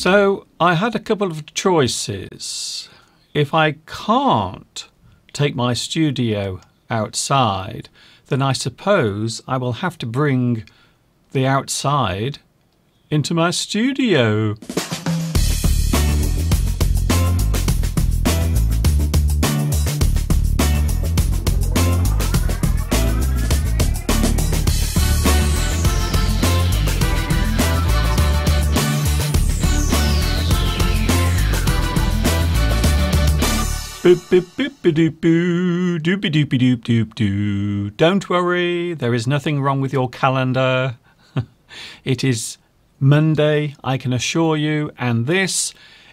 So I had a couple of choices. If I can't take my studio outside, then I suppose I will have to bring the outside into my studio. Don't worry, there is nothing wrong with your calendar. It is Monday, I can assure you, and this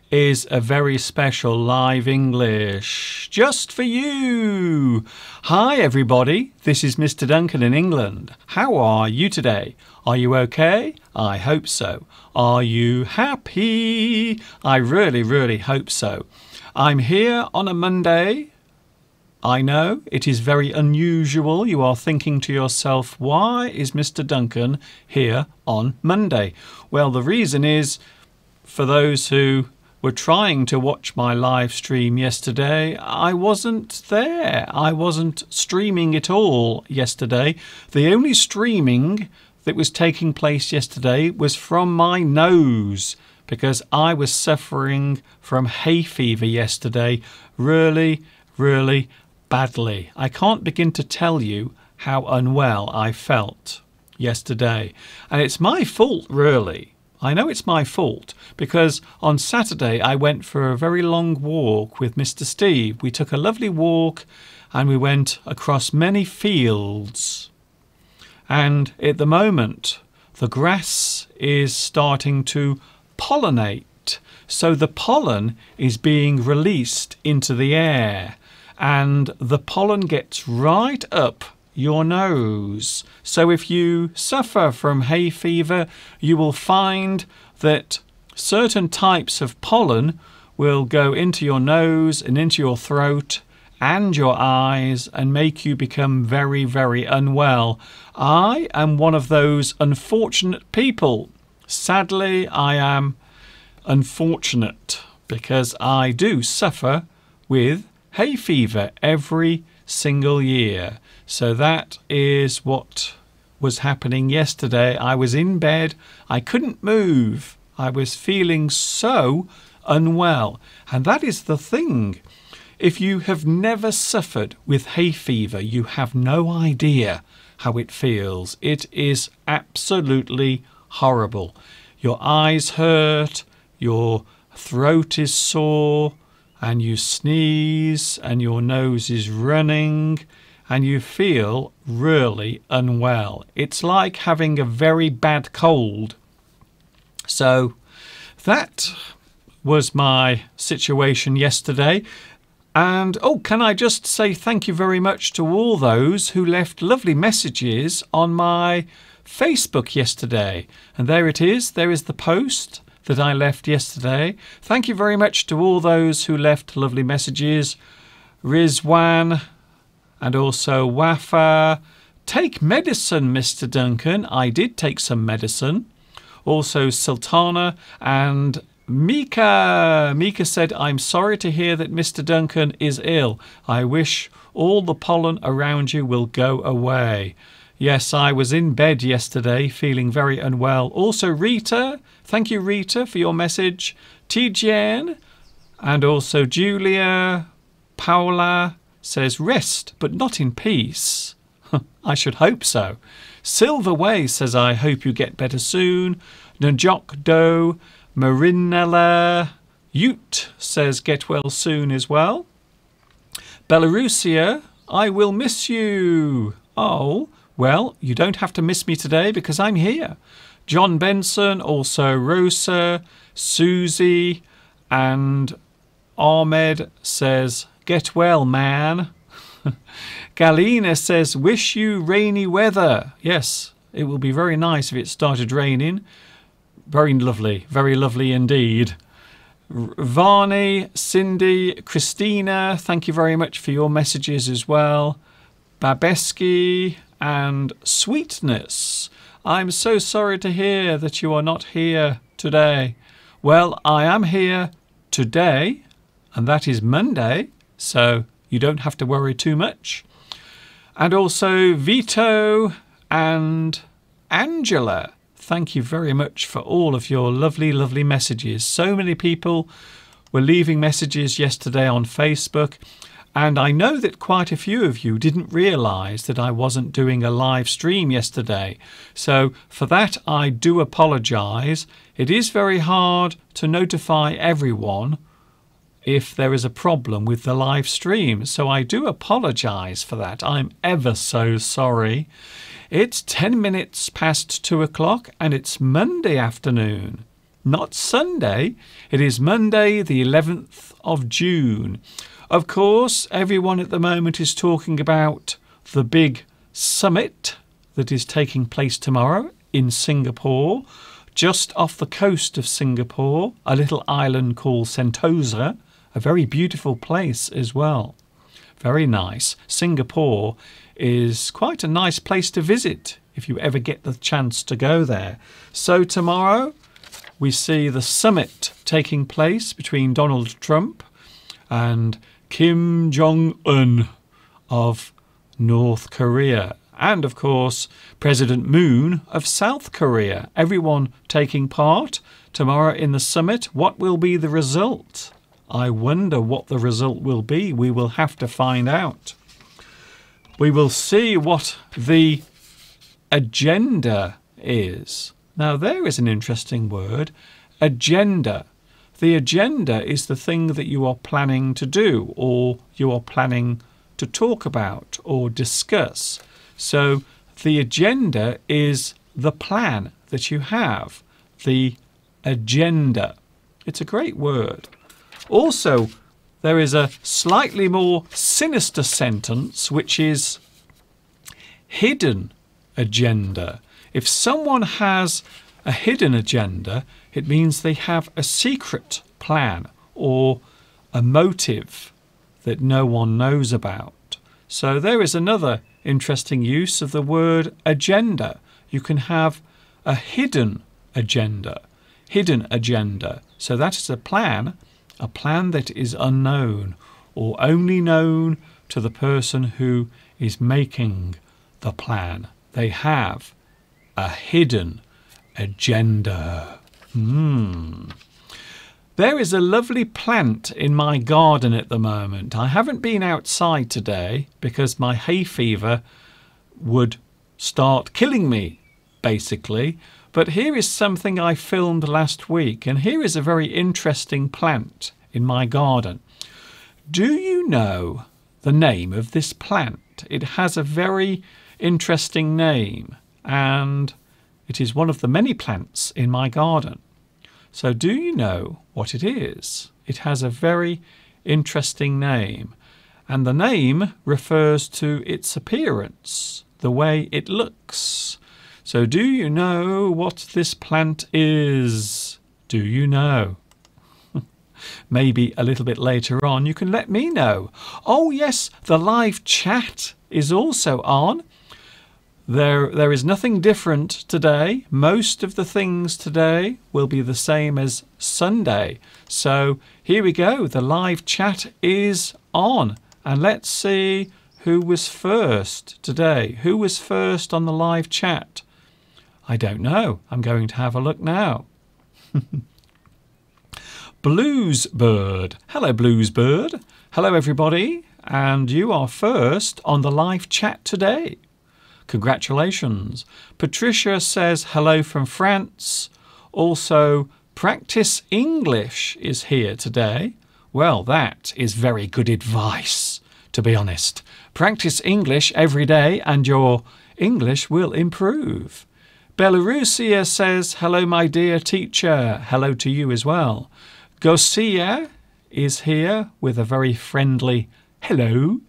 is a very special live English just for you. Hi everybody, this is Mr. Duncan in England. How are you today? Are you okay? I hope so. Are you happy? I really hope so. I'm here on a Monday. I know it is very unusual. You are thinking to yourself, why is Mr. Duncan here on Monday? Well, the reason is, for those who were trying to watch my live stream yesterday, I wasn't there. I wasn't streaming it all yesterday. The only streaming that was taking place yesterday was from my nose, because I was suffering from hay fever yesterday really badly. I can't begin to tell you how unwell I felt yesterday. And it's my fault, really. I know it's my fault, because on Saturday I went for a very long walk with Mr. Steve. We took a lovely walk and we went across many fields. And at the moment, the grass is starting to pollinate. So the pollen is being released into the air, and the pollen gets right up your nose. So if you suffer from hay fever, you will find that certain types of pollen will go into your nose and into your throat and your eyes and make you become very unwell. I am one of those unfortunate people. Sadly, I am unfortunate because I do suffer with hay fever every single year. So that is what was happening yesterday. I was in bed. I couldn't move. I was feeling so unwell. And that is the thing. If you have never suffered with hay fever, you have no idea how it feels. It is absolutely horrible. Your eyes hurt, your throat is sore, and you sneeze, and your nose is running, and you feel really unwell. It's like having a very bad cold. So that was my situation yesterday. And, can I just say thank you very much to all those who left lovely messages on my Facebook yesterday. And there it is. There is the post that I left yesterday. Thank you very much to all those who left lovely messages. Rizwan and also Wafa. Take medicine, Mr. Duncan. I did take some medicine. Also Sultana and Mika. Mika said, I'm sorry to hear that Mr. Duncan is ill. I wish all the pollen around you will go away. Yes, I was in bed yesterday feeling very unwell. Also Rita, thank you Rita for your message. Tijan and also Julia. Paula says rest but not in peace. I should hope so. Silver Way says I hope you get better soon. Najok Do. Marinella. Ute says get well soon as well. Belarusia, I will miss you. Oh, well, you don't have to miss me today because I'm here. John Benson, also Rosa, Susie, and Ahmed says, get well, man. Galina says, wish you rainy weather. Yes, it will be very nice if it started raining. Very lovely indeed. Varney, Cindy, Christina, thank you very much for your messages as well. Babeski and Sweetness. I'm so sorry to hear that you are not here today. Well, I am here today, and that is Monday, so you don't have to worry too much. And also Vito and Angela, thank you very much for all of your lovely, lovely messages. So many people were leaving messages yesterday on Facebook, and I know that quite a few of you didn't realise that I wasn't doing a live stream yesterday. So for that, I do apologise. It is very hard to notify everyone if there is a problem with the live stream. So I do apologise for that. I'm ever so sorry. It's 10 minutes past 2 o'clock and it's Monday afternoon, not Sunday. It is Monday, the 11th of June. Of course, everyone at the moment is talking about the big summit that is taking place tomorrow in Singapore, just off the coast of Singapore, a little island called Sentosa, a very beautiful place as well. Very nice. Singapore is quite a nice place to visit if you ever get the chance to go there. So tomorrow we see the summit taking place between Donald Trump and Kim Jong-un of North Korea, and of course President Moon of South Korea. Everyone taking part tomorrow in the summit. What will be the result? I wonder what the result will be. We will have to find out. We will see what the agenda is. Now there is an interesting word, agenda. The agenda is the thing that you are planning to do, or you are planning to talk about or discuss. So the agenda is the plan that you have, the agenda. It's a great word. Also, there is a slightly more sinister sentence, which is hidden agenda. If someone has a hidden agenda, it means they have a secret plan or a motive that no one knows about. So there is another interesting use of the word agenda. You can have a hidden agenda. Hidden agenda. So that is a plan that is unknown or only known to the person who is making the plan. They have a hidden agenda. There is a lovely plant in my garden at the moment. I haven't been outside today because my hay fever would start killing me, basically. But here is something I filmed last week, and here is a very interesting plant in my garden. Do you know the name of this plant? It has a very interesting name, and it is one of the many plants in my garden. So do you know what it is? It has a very interesting name, and the name refers to its appearance, the way it looks. So do you know what this plant is? Do you know? Maybe a little bit later on you can let me know. Oh yes, the live chat is also on. There is nothing different today. Most of the things today will be the same as Sunday. So here we go. The live chat is on. And let's see who was first today. Who was first on the live chat? I don't know. I'm going to have a look now. Bluesbird. Hello, Bluesbird. Hello, everybody. And you are first on the live chat today. Congratulations. Patricia says hello from France. Also, Practice English is here today. Well, that is very good advice, to be honest. Practice English every day and your English will improve. Belarusia says, hello, my dear teacher. Hello to you as well. Gosia is here with a very friendly hello.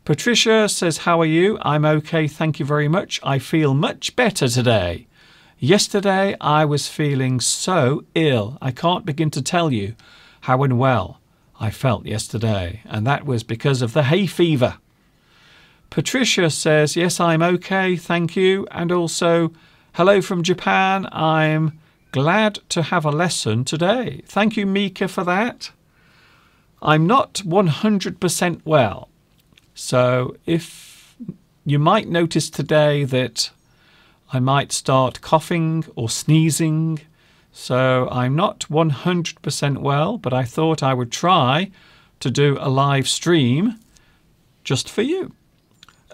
Patricia says, how are you? I'm okay, thank you very much. I feel much better today. Yesterday I was feeling so ill. I can't begin to tell you how unwell I felt yesterday, and that was because of the hay fever. Patricia says, yes, I'm okay, thank you. And also, hello from Japan. I'm Glad to have a lesson today. Thank you, Mika, for that. I'm not 100% well. So if you might notice today that I might start coughing or sneezing. So I'm not 100% well, but I thought I would try to do a live stream just for you.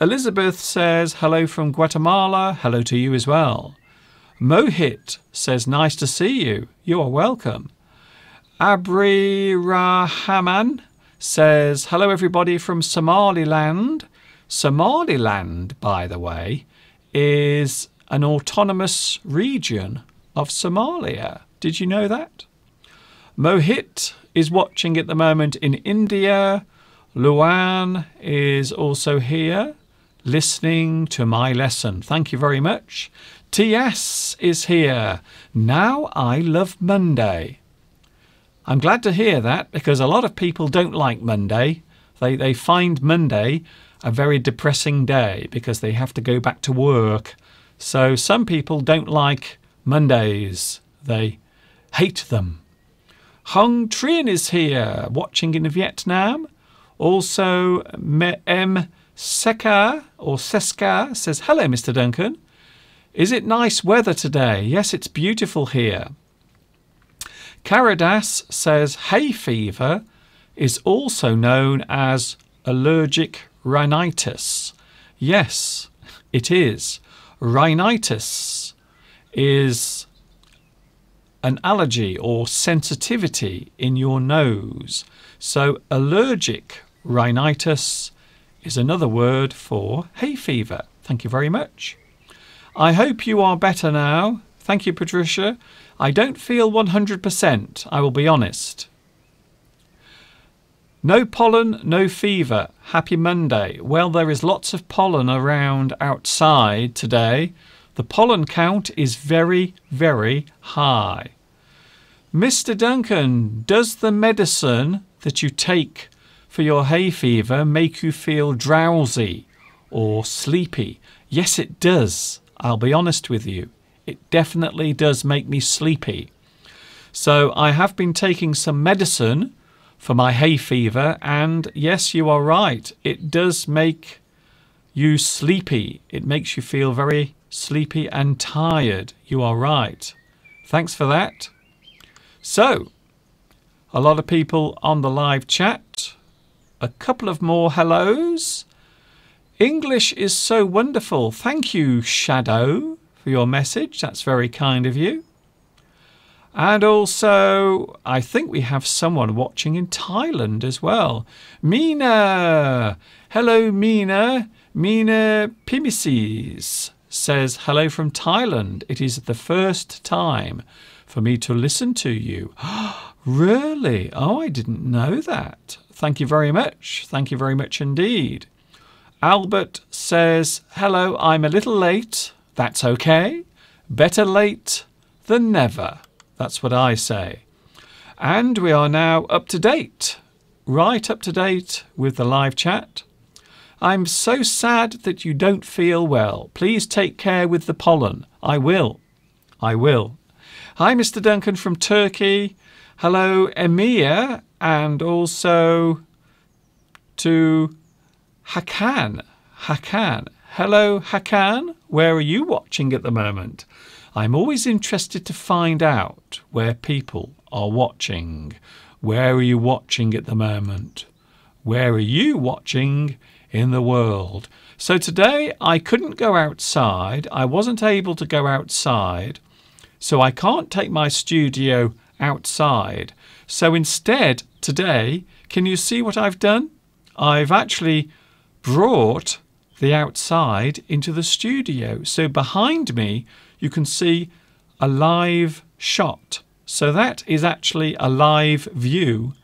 Elizabeth says, hello from Guatemala. Hello to you as well. Mohit says, nice to see you. You are welcome. Abri Rahman says, hello everybody from Somaliland. Somaliland, by the way, is an autonomous region of Somalia. Did you know that? Mohit is watching at the moment in India. Luan is also here, listening to my lesson. Thank you very much. TS is here. Now I love Monday. I'm glad to hear that because a lot of people don't like Monday. They find Monday a very depressing day because they have to go back to work. So some people don't like Mondays. They hate them. Hong Trien is here, watching in Vietnam. Also, M. Seka or Seska says, hello, Mr. Duncan. Is it nice weather today? Yes, it's beautiful here. Karadas says hay fever is also known as allergic rhinitis. Yes, it is. Rhinitis is an allergy or sensitivity in your nose. So allergic rhinitis is another word for hay fever. Thank you very much. I hope you are better now. Thank you, Patricia. I don't feel 100%, I will be honest. No pollen, no fever. Happy Monday. Well, there is lots of pollen around outside today. The pollen count is very, very high. Mr. Duncan, does the medicine that you take for your hay fever make you feel drowsy or sleepy? Yes, it does. I'll be honest with you. It definitely does make me sleepy. So I have been taking some medicine for my hay fever, and yes, you are right. It does make you sleepy. It makes you feel very sleepy and tired. You are right. Thanks for that. So, a lot of people on the live chat. A couple of more hellos. English is so wonderful. Thank you, Shadow, for your message. That's very kind of you. And also, I think we have someone watching in Thailand as well. Mina! Hello, Mina. Mina Pimises says, hello from Thailand. It is the first time for me to listen to you. Really? Oh, I didn't know that. Thank you very much. Thank you very much indeed. Albert says, hello, I'm a little late. That's okay. Better late than never. That's what I say. And we are now up to date. Right up to date with the live chat. I'm so sad that you don't feel well. Please take care with the pollen. I will. I will. Hi, Mr. Duncan from Turkey. Hello, Emir. And also to Hakan. Hakan. Hello, Hakan. Where are you watching at the moment? I'm always interested to find out where people are watching. Where are you watching at the moment? Where are you watching in the world? So today I couldn't go outside. I wasn't able to go outside. So I can't take my studio outside. So instead today, can you see what I've done? I've actually brought the outside into the studio. So behind me, you can see a live shot. So that is actually a live view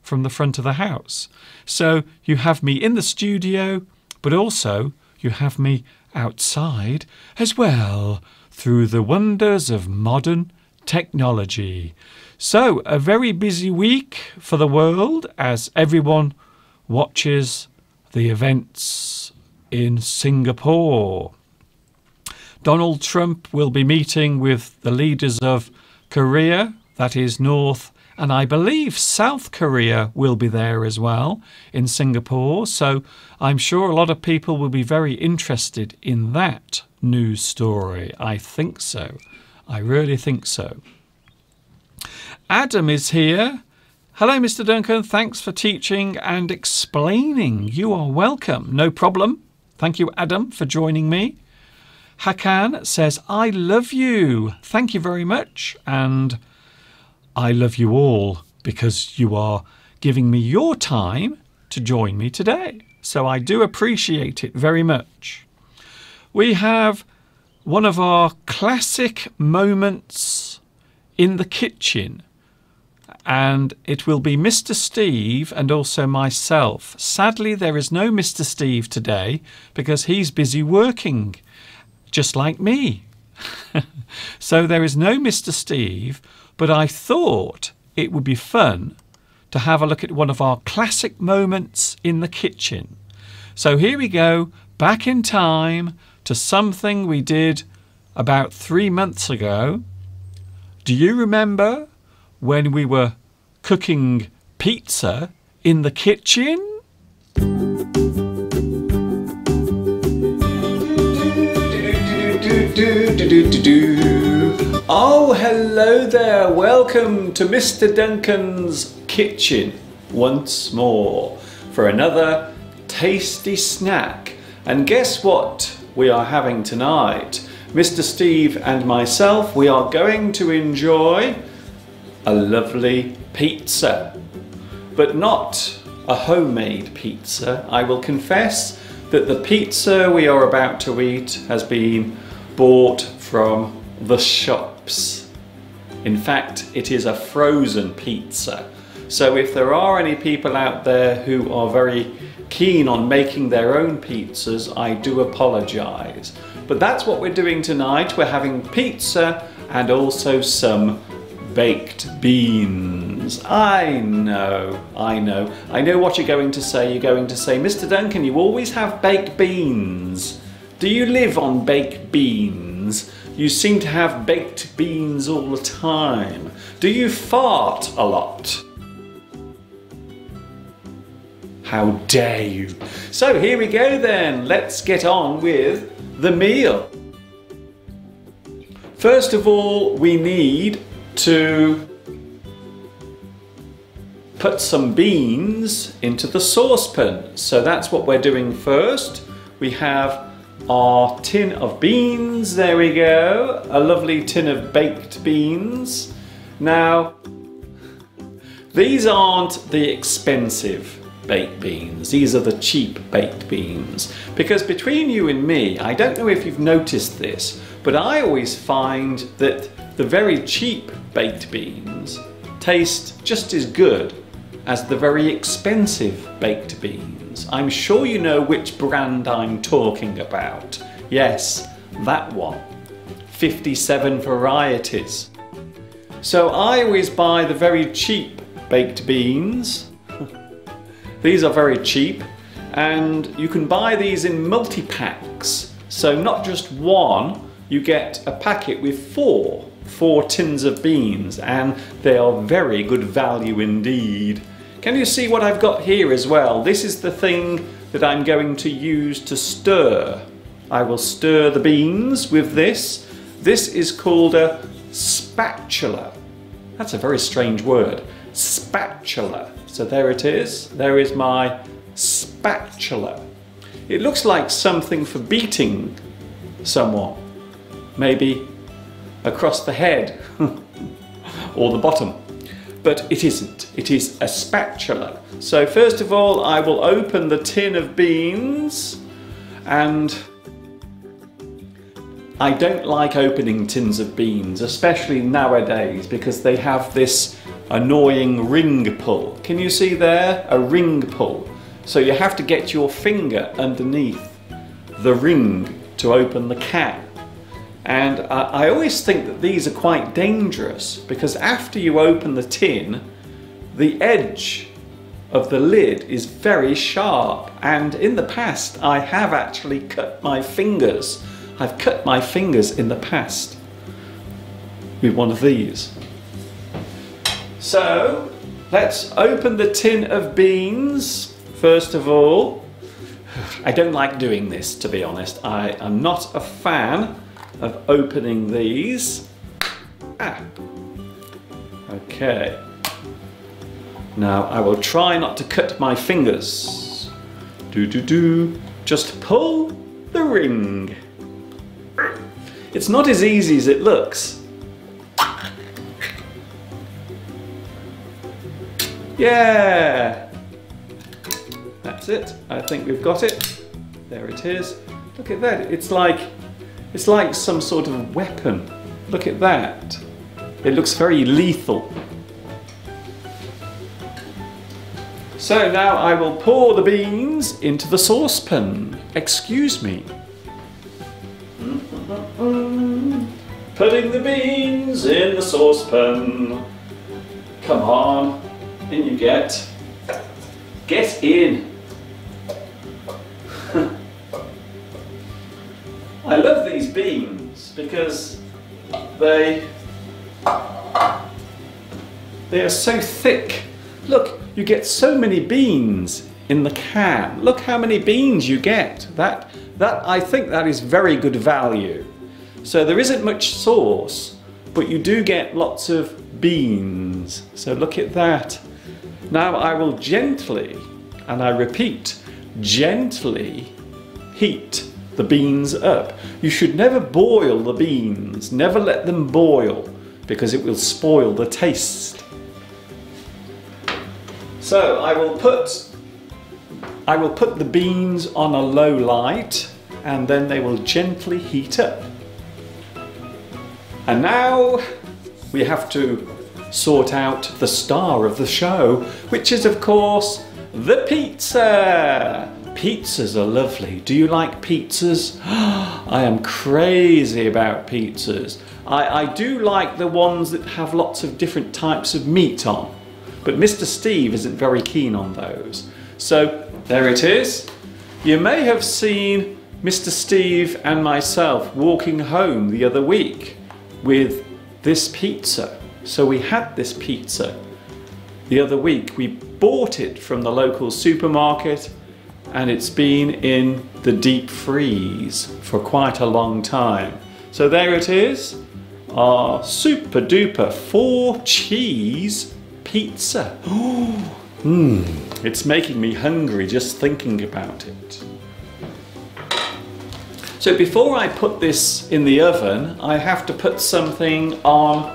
from the front of the house. So you have me in the studio, but also you have me outside as well through the wonders of modern technology. So a very busy week for the world as everyone watches the events in Singapore. Donald Trump will be meeting with the leaders of Korea, that is North, and I believe South Korea will be there as well in Singapore. So I'm sure a lot of people will be very interested in that news story. I think so. I really think so. Adam is here. Hello, Mr. Duncan. Thanks for teaching and explaining. You are welcome. No problem. Thank you, Adam, for joining me. Hakan says, I love you. Thank you very much. And I love you all because you are giving me your time to join me today. So I do appreciate it very much. We have one of our classic moments in the kitchen, and it will be Mr. Steve and also myself. Sadly, there is no Mr. Steve today because he's busy working, just like me. So there is no Mr. Steve, but I thought it would be fun to have a look at one of our classic moments in the kitchen. So here we go, back in time to something we did about 3 months ago. Do you remember when we were cooking pizza in the kitchen? Oh, hello there. Welcome to Mr. Duncan's kitchen once more for another tasty snack. And guess what we are having tonight? Mr. Steve and myself, we are going to enjoy a lovely pizza, but not a homemade pizza. I will confess that the pizza we are about to eat has been bought from the shops. In fact, it is a frozen pizza. So if there are any people out there who are very keen on making their own pizzas, I do apologize. But that's what we're doing tonight. We're having pizza and also some baked beans. I know what you're going to say. You're going to say, Mr. Duncan, you always have baked beans. Do you live on baked beans? You seem to have baked beans all the time. Do you fart a lot? How dare you? So here we go then. Let's get on with the meal. First of all, we need to put some beans into the saucepan. So that's what we're doing first. We have our tin of beans. There we go. A lovely tin of baked beans. Now, these aren't the expensive baked beans. These are the cheap baked beans. Because between you and me, I don't know if you've noticed this, but I always find that the very cheap baked beans taste just as good as the very expensive baked beans. I'm sure you know which brand I'm talking about. Yes, that one. 57 varieties. So I always buy the very cheap baked beans. These are very cheap, and you can buy these in multi-packs. So not just one, you get a packet with four tins of beans, and they are very good value indeed. Can you see what I've got here as well? This is the thing that I'm going to use to stir. I will stir the beans with this. This is called a spatula. That's a very strange word. Spatula. So there it is. There is my spatula. It looks like something for beating someone. Maybe across the head or the bottom. But it isn't. It is a spatula. So first of all, I will open the tin of beans, and I don't like opening tins of beans, especially nowadays, because they have this annoying ring pull. Can you see there? A ring pull. So you have to get your finger underneath the ring to open the can. And I always think that these are quite dangerous, because after you open the tin, the edge of the lid is very sharp. And in the past, I have actually cut my fingers. I've cut my fingers in the past with one of these. So let's open the tin of beans first of all. I don't like doing this, to be honest. I am not a fan of opening these. Okay. Now I will try not to cut my fingers. Just pull the ring. It's not as easy as it looks. Yeah! That's it. I think we've got it. There it is. Look at that. It's like some sort of weapon. Look at that. It looks very lethal. So now I will pour the beans into the saucepan. Excuse me. Putting the beans in the saucepan. Come on. In you get. Get in. I love these beans because they are so thick. Look, you get so many beans in the can. Look how many beans you get. I think that is very good value. So there isn't much sauce, but you do get lots of beans. So look at that. Now I will gently, and I repeat, gently heat the beans up. You should never boil the beans. Never let them boil because it will spoil the taste. So I will put the beans on a low light and then they will gently heat up. And now we have to sort out the star of the show, which is of course the pizza. Pizzas are lovely. Do you like pizzas? I am crazy about pizzas. I do like the ones that have lots of different types of meat on, but Mr. Steve isn't very keen on those. So there it is. You may have seen Mr. Steve and myself walking home the other week with this pizza. So we had this pizza the other week. We bought it from the local supermarket and it's been in the deep freeze for quite a long time. So there it is, our super duper 4-cheese pizza. It's making me hungry just thinking about it. So before I put this in the oven, I have to put something on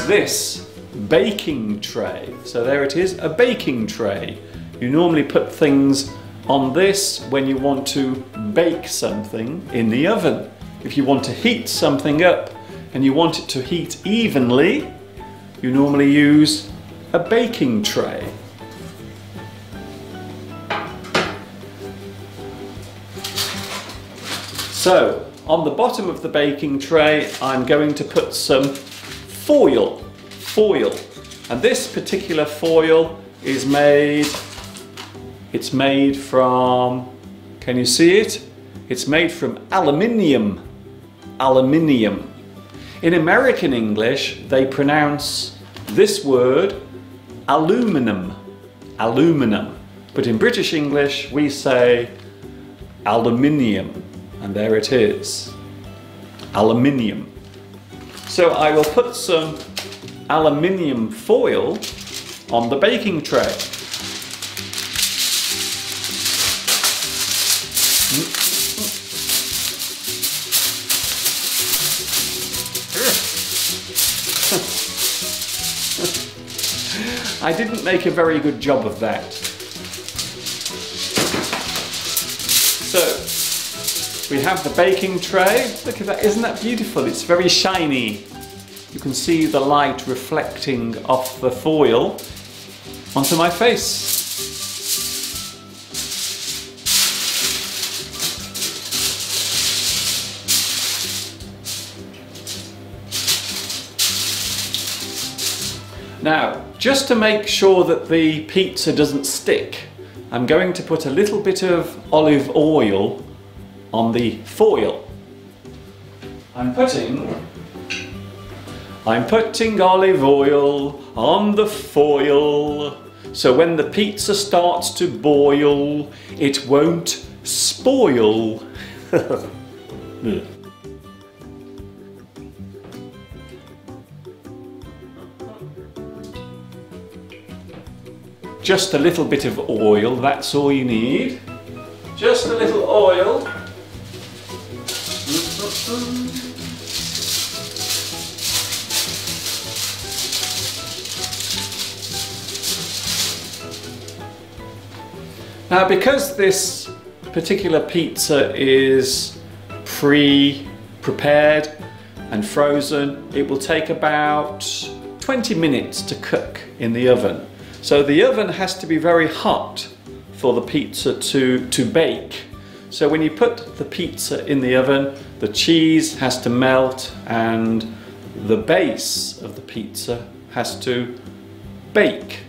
this baking tray. So there it is, a baking tray. You normally put things on this when you want to bake something in the oven. If you want to heat something up and you want it to heat evenly, you normally use a baking tray. So on the bottom of the baking tray I'm going to put some foil. And this particular foil is made from, can you see it? It's made from aluminium. In American English they pronounce this word aluminum, but in British English we say aluminium, and there it is, aluminium. So I will put some aluminium foil on the baking tray. I didn't make a very good job of that. So we have the baking tray. Look at that, isn't that beautiful? It's very shiny. You can see the light reflecting off the foil onto my face. Now, just to make sure that the pizza doesn't stick, I'm going to put a little bit of olive oil on the foil. I'm putting I'm putting olive oil on the foil, so when the pizza starts to boil, it won't spoil. Just a little bit of oil, that's all you need. Just a little oil. Now, because this particular pizza is pre-prepared and frozen, it will take about 20 minutes to cook in the oven. So the oven has to be very hot for the pizza to bake. So when you put the pizza in the oven, the cheese has to melt and the base of the pizza has to bake.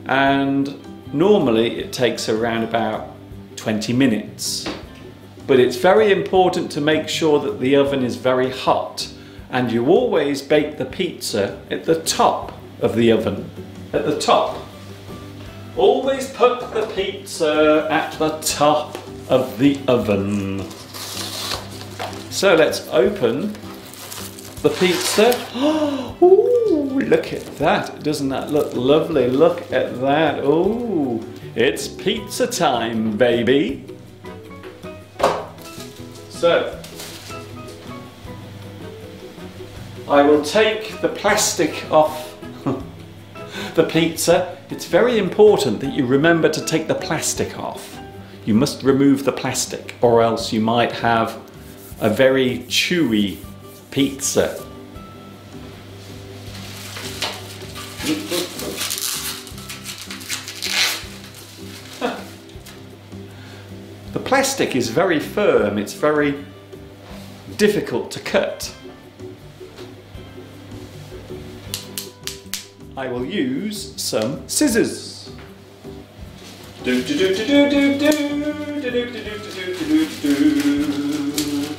And normally it takes around about 20 minutes. But it's very important to make sure that the oven is very hot, and you always bake the pizza at the top of the oven. At the top. Always put the pizza at the top of the oven. So let's open the pizza. Ooh, look at that. Doesn't that look lovely? Look at that. Oh, it's pizza time, baby. So, I will take the plastic off the pizza. It's very important that you remember to take the plastic off. You must remove the plastic, or else you might have a very chewy pizza. The plastic is very firm, it's very difficult to cut. I will use some scissors. Do do do do do do do do do do do do do.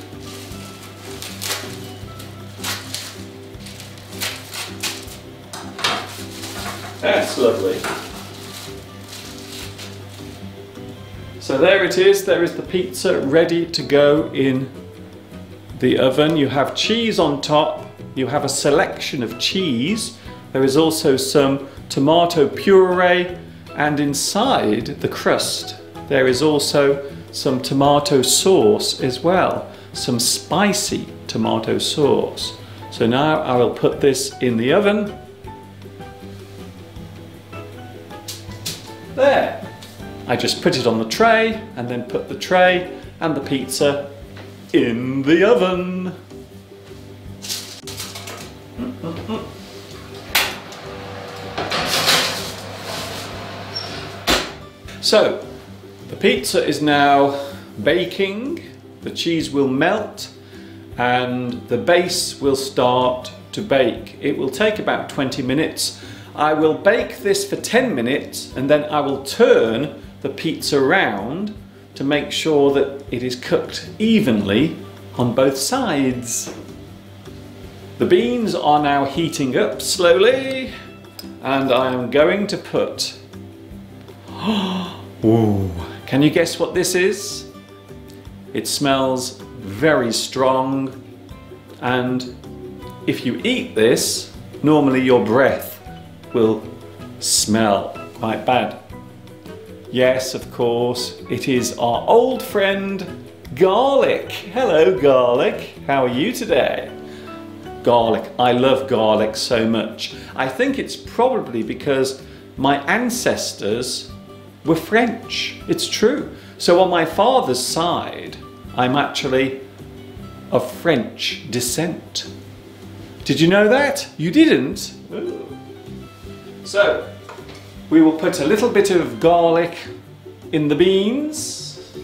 That's lovely. So there it is, there is the pizza ready to go in the oven. You have cheese on top, you have a selection of cheese. There is also some tomato puree, and inside the crust there is also some tomato sauce as well, some spicy tomato sauce. So now I will put this in the oven. There! I just put it on the tray and then put the tray and the pizza in the oven. So, the pizza is now baking, the cheese will melt and the base will start to bake. It will take about 20 minutes. I will bake this for 10 minutes and then I will turn the pizza around to make sure that it is cooked evenly on both sides. The beans are now heating up slowly and I am going to put ooh, can you guess what this is? It smells very strong, and if you eat this, normally your breath will smell quite bad. Yes, of course, it is our old friend garlic. Hello garlic, how are you today? Garlic, I love garlic so much. I think it's probably because my ancestors were French. It's true. So on my father's side, I'm actually of French descent. Did you know that? You didn't? Ooh. So, we will put a little bit of garlic in the beans.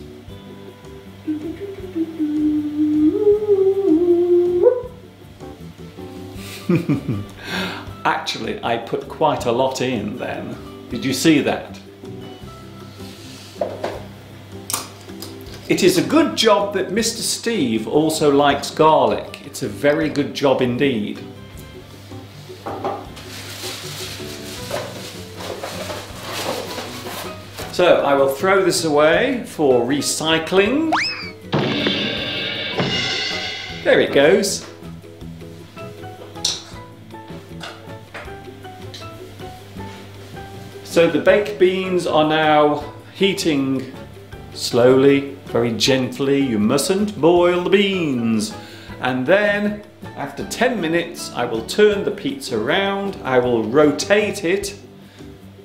Actually, I put quite a lot in then. Did you see that? It is a good job that Mr. Steve also likes garlic. It's a very good job indeed. So I will throw this away for recycling. There it goes. So the baked beans are now heating slowly, very gently. You mustn't boil the beans. And then after 10 minutes, I will turn the pizza around. I will rotate it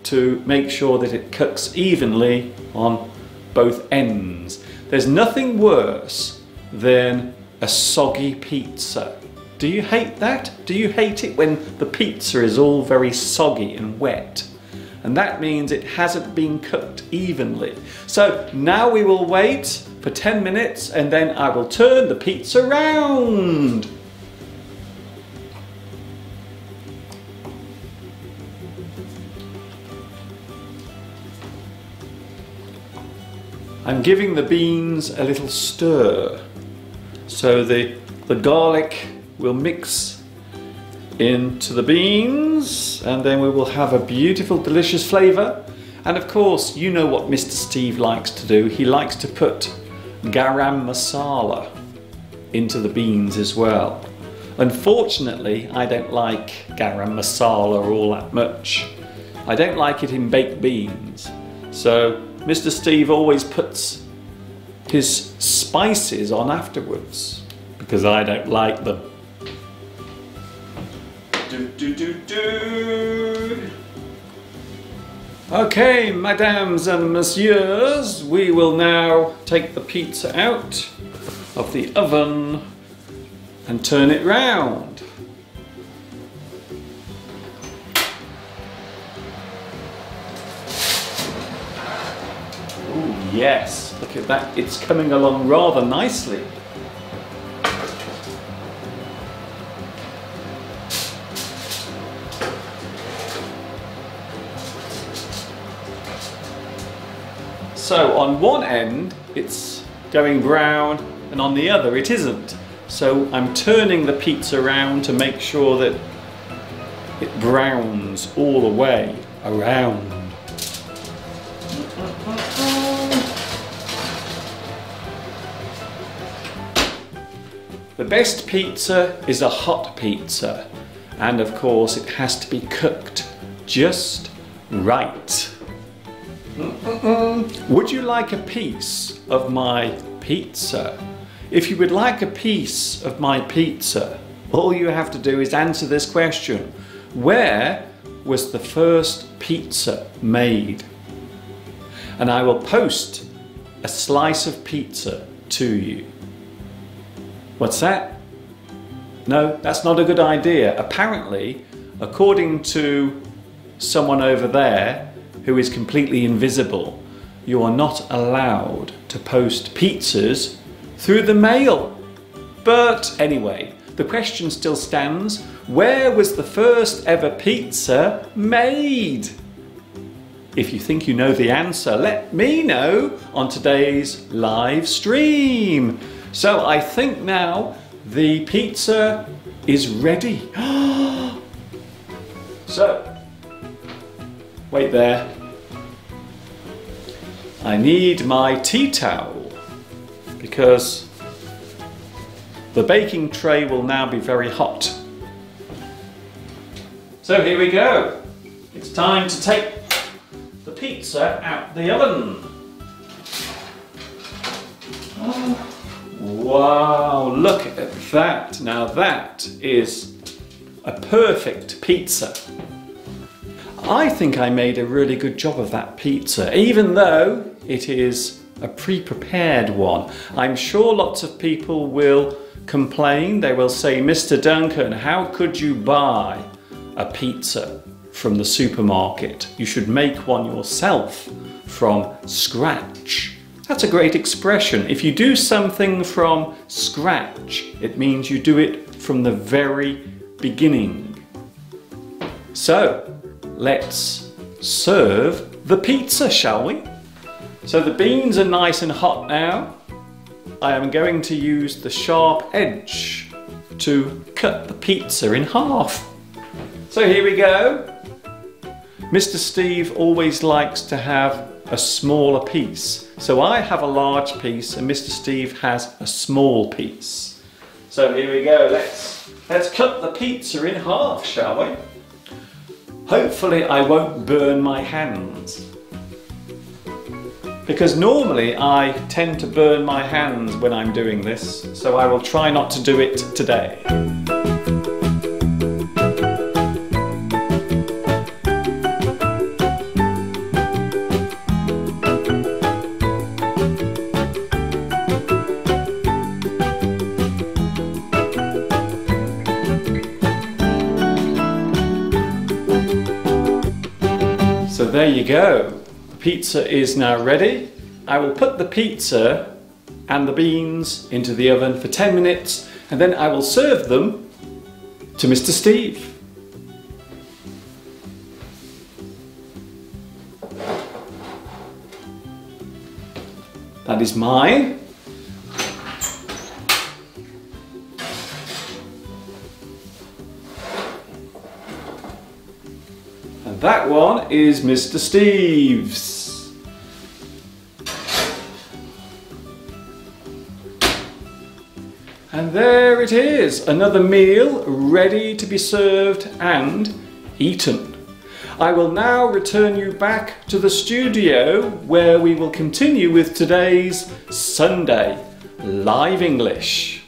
to make sure that it cooks evenly on both ends. There's nothing worse than a soggy pizza. Do you hate that? Do you hate it when the pizza is all very soggy and wet? And that means it hasn't been cooked evenly. So now we will wait for 10 minutes and then I will turn the pizza round. I'm giving the beans a little stir so the garlic will mix into the beans and then we will have a beautiful delicious flavour. And of course you know what Mr. Steve likes to do. He likes to put garam masala into the beans as well. Unfortunately I don't like garam masala all that much. I don't like it in baked beans. So Mr. Steve always puts his spices on afterwards because I don't like them. Okay, mesdames and messieurs, we will now take the pizza out of the oven and turn it round. Oh yes, look at that, it's coming along rather nicely. So on one end it's going brown and on the other it isn't. So I'm turning the pizza around to make sure that it browns all the way around. The best pizza is a hot pizza, and of course it has to be cooked just right. Would you like a piece of my pizza? If you would like a piece of my pizza, all you have to do is answer this question. Where was the first pizza made? And I will post a slice of pizza to you. What's that? No, that's not a good idea. Apparently, according to someone over there who is completely invisible, you are not allowed to post pizzas through the mail. But anyway, the question still stands. Where was the first ever pizza made? If you think you know the answer, let me know on today's live stream. So I think now the pizza is ready. So, wait there. I need my tea towel because the baking tray will now be very hot. So here we go. It's time to take the pizza out the oven. Oh. Wow, look at that. Now that is a perfect pizza. I think I made a really good job of that pizza, even though it is a pre-prepared one. I'm sure lots of people will complain. They will say, Mr. Duncan, how could you buy a pizza from the supermarket? You should make one yourself from scratch. That's a great expression. If you do something from scratch, it means you do it from the very beginning. So, let's serve the pizza, shall we? So the beans are nice and hot now. I am going to use the sharp edge to cut the pizza in half. So here we go. Mr. Steve always likes to have a smaller piece. So I have a large piece and Mr. Steve has a small piece. So here we go. Let's cut the pizza in half, shall we? Hopefully I won't burn my hands. Because normally I tend to burn my hands when I'm doing this, so I will try not to do it today. So there you go. The pizza is now ready. I will put the pizza and the beans into the oven for 10 minutes and then I will serve them to Mr. Steve. That is mine. And that one is Mr. Steve's. And there it is, another meal ready to be served and eaten. I will now return you back to the studio where we will continue with today's Sunday Live English.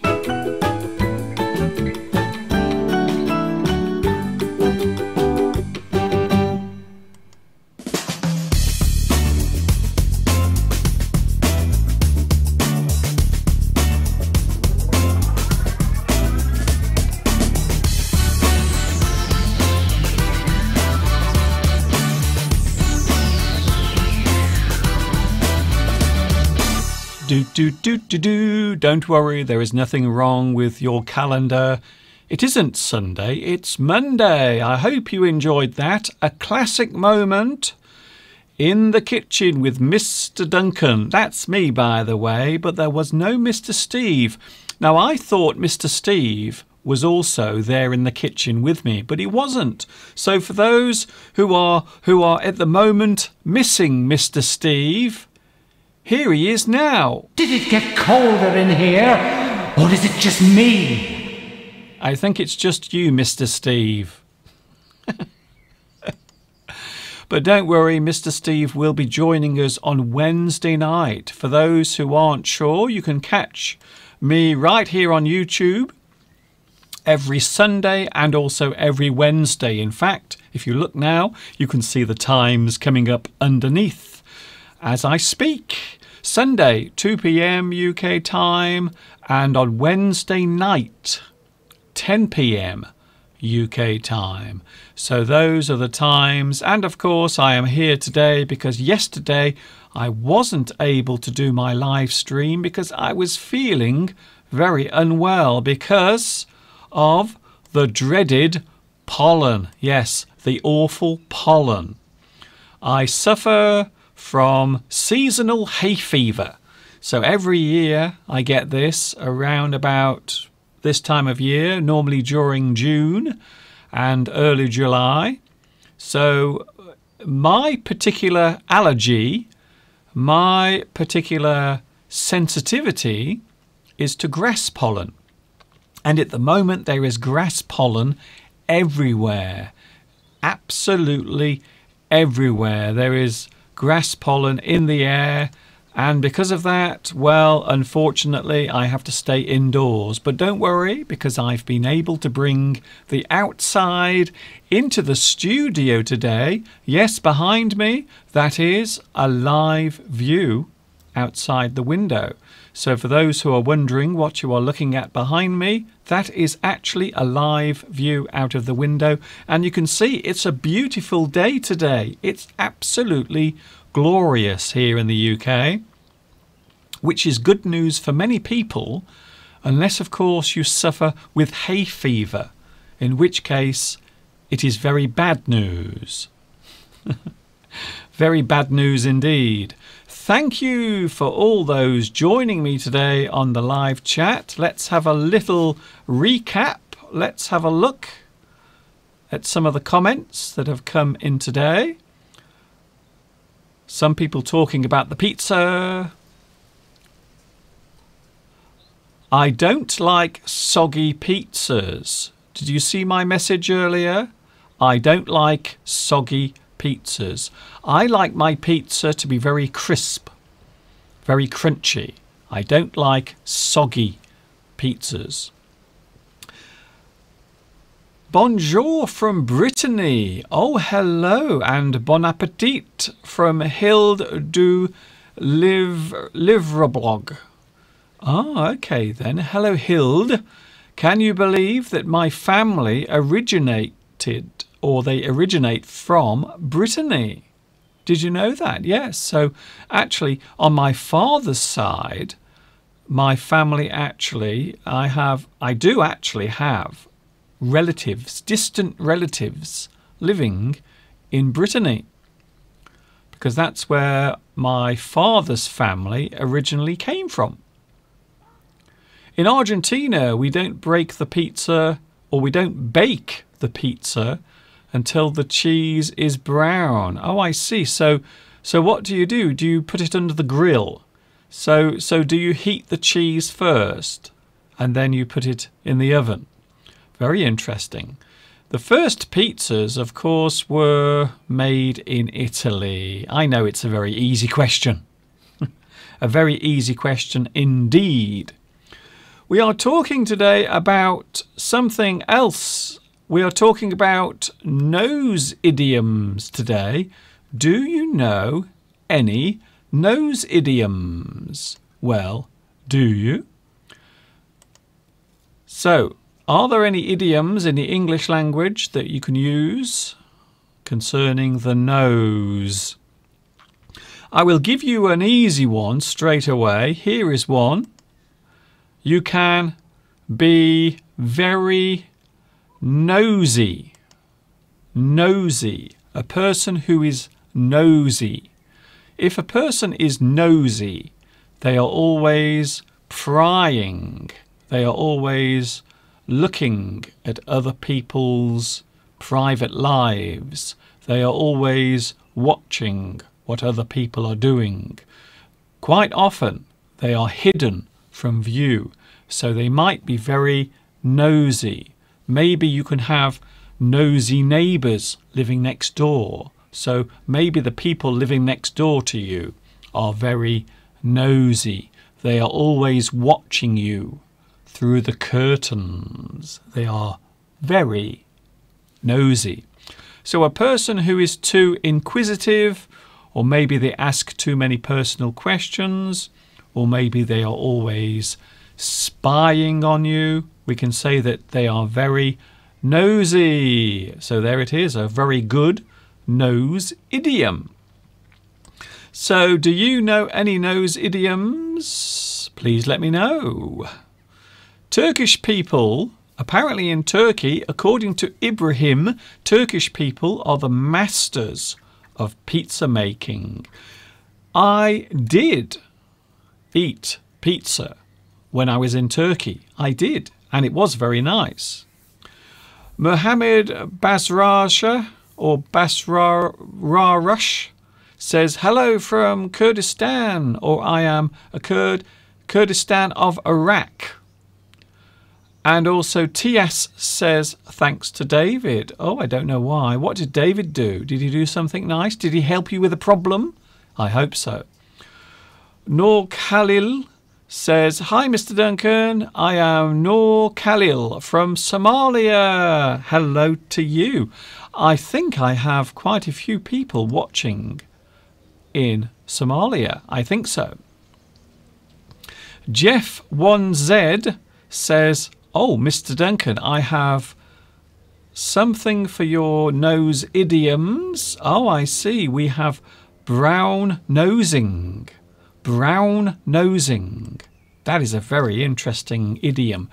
Don't worry, there is nothing wrong with your calendar. It isn't Sunday, it's Monday. I hope you enjoyed that. A classic moment in the kitchen with Mr. Duncan. That's me, by the way, but there was no Mr. Steve. Now, I thought Mr. Steve was also there in the kitchen with me, but he wasn't. So for those who are at the moment missing Mr. Steve, here he is now. Did it get colder in here? Or is it just me? I think it's just you, Mr. Steve. But don't worry, Mr. Steve will be joining us on Wednesday night. For those who aren't sure, you can catch me right here on YouTube every Sunday and also every Wednesday. In fact, if you look now, you can see the times coming up underneath as I speak. Sunday, 2 p.m. UK time, and on Wednesday night, 10 p.m. UK time. So those are the times, and of course I am here today because yesterday I wasn't able to do my live stream because I was feeling very unwell because of the dreaded pollen. Yes, the awful pollen. I suffer from seasonal hay fever. So every year I get this around about this time of year, normally during June and early July. So my particular allergy, my particular sensitivity is to grass pollen. And at the moment there is grass pollen everywhere. Absolutely everywhere. There is grass pollen in the air, and because of that, well, unfortunately I have to stay indoors. But don't worry, because I've been able to bring the outside into the studio today. Yes, behind me, that is a live view outside the window. So for those who are wondering what you are looking at behind me, that is actually a live view out of the window. And you can see it's a beautiful day today. It's absolutely glorious here in the UK, which is good news for many people, unless of course you suffer with hay fever, in which case it is very bad news. Very bad news indeed. Thank you for all those joining me today on the live chat. Let's have a little recap. Let's have a look. at some of the comments that have come in today. Some people talking about the pizza. I don't like soggy pizzas. Did you see my message earlier? I don't like soggy pizzas. I like my pizza to be very crisp, very crunchy. I don't like soggy pizzas. Bonjour from Brittany. Oh, hello, and bon appetit from Hilde du Livreblog. Ah, okay then. Hello, Hilde. Can you believe that my family originated, or they originate from Brittany? Did you know that? Yes. So actually, on my father's side, my family actually, I do actually have relatives, distant relatives, living in Brittany, because that's where my father's family originally came from. In Argentina, we don't break the pizza, or we don't bake the pizza until the cheese is brown. Oh, I see. So what do? Do you put it under the grill? So do you heat the cheese first and then you put it in the oven? Very interesting. The first pizzas, of course, were made in Italy. I know it's a very easy question. A very easy question indeed. We are talking today about something else. We are talking about nose idioms today. Do you know any nose idioms? Well, do you? So, are there any idioms in the English language that you can use concerning the nose? I will give you an easy one straight away. Here is one. You can be very nosy. Nosy. A person who is nosy. If a person is nosy, they are always prying. They are always looking at other people's private lives. They are always watching what other people are doing. Quite often, they are hidden from view, so they might be very nosy. Maybe you can have nosy neighbours living next door. So maybe the people living next door to you are very nosy. They are always watching you through the curtains. They are very nosy. So a person who is too inquisitive, or maybe they ask too many personal questions, or maybe they are always spying on you, we can say that they are very nosy. So there it is, a very good nose idiom. So do you know any nose idioms? Please let me know. Turkish people, apparently in Turkey, according to Ibrahim, Turkish people are the masters of pizza making. I did eat pizza when I was in Turkey. I did, and it was very nice. Mohammed Basrasha, or Basrarush, says, hello from Kurdistan, or I am a Kurd, Kurdistan of Iraq. And also TS says, thanks to David. Oh, I don't know why. What did David do? Did he do something nice? Did he help you with a problem? I hope so. Noor Khalil says, hi, Mr. Duncan. I am Noor Khalil from Somalia. Hello to you. I think I have quite a few people watching in Somalia. I think so. Jeff1Z says, oh, Mr. Duncan, I have something for your nose idioms. Oh, I see. We have brown nosing. Brown nosing. That is a very interesting idiom.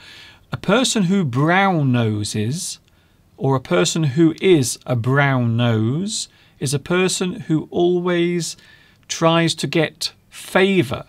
A person who brown noses, or a person who is a brown nose, is a person who always tries to get favour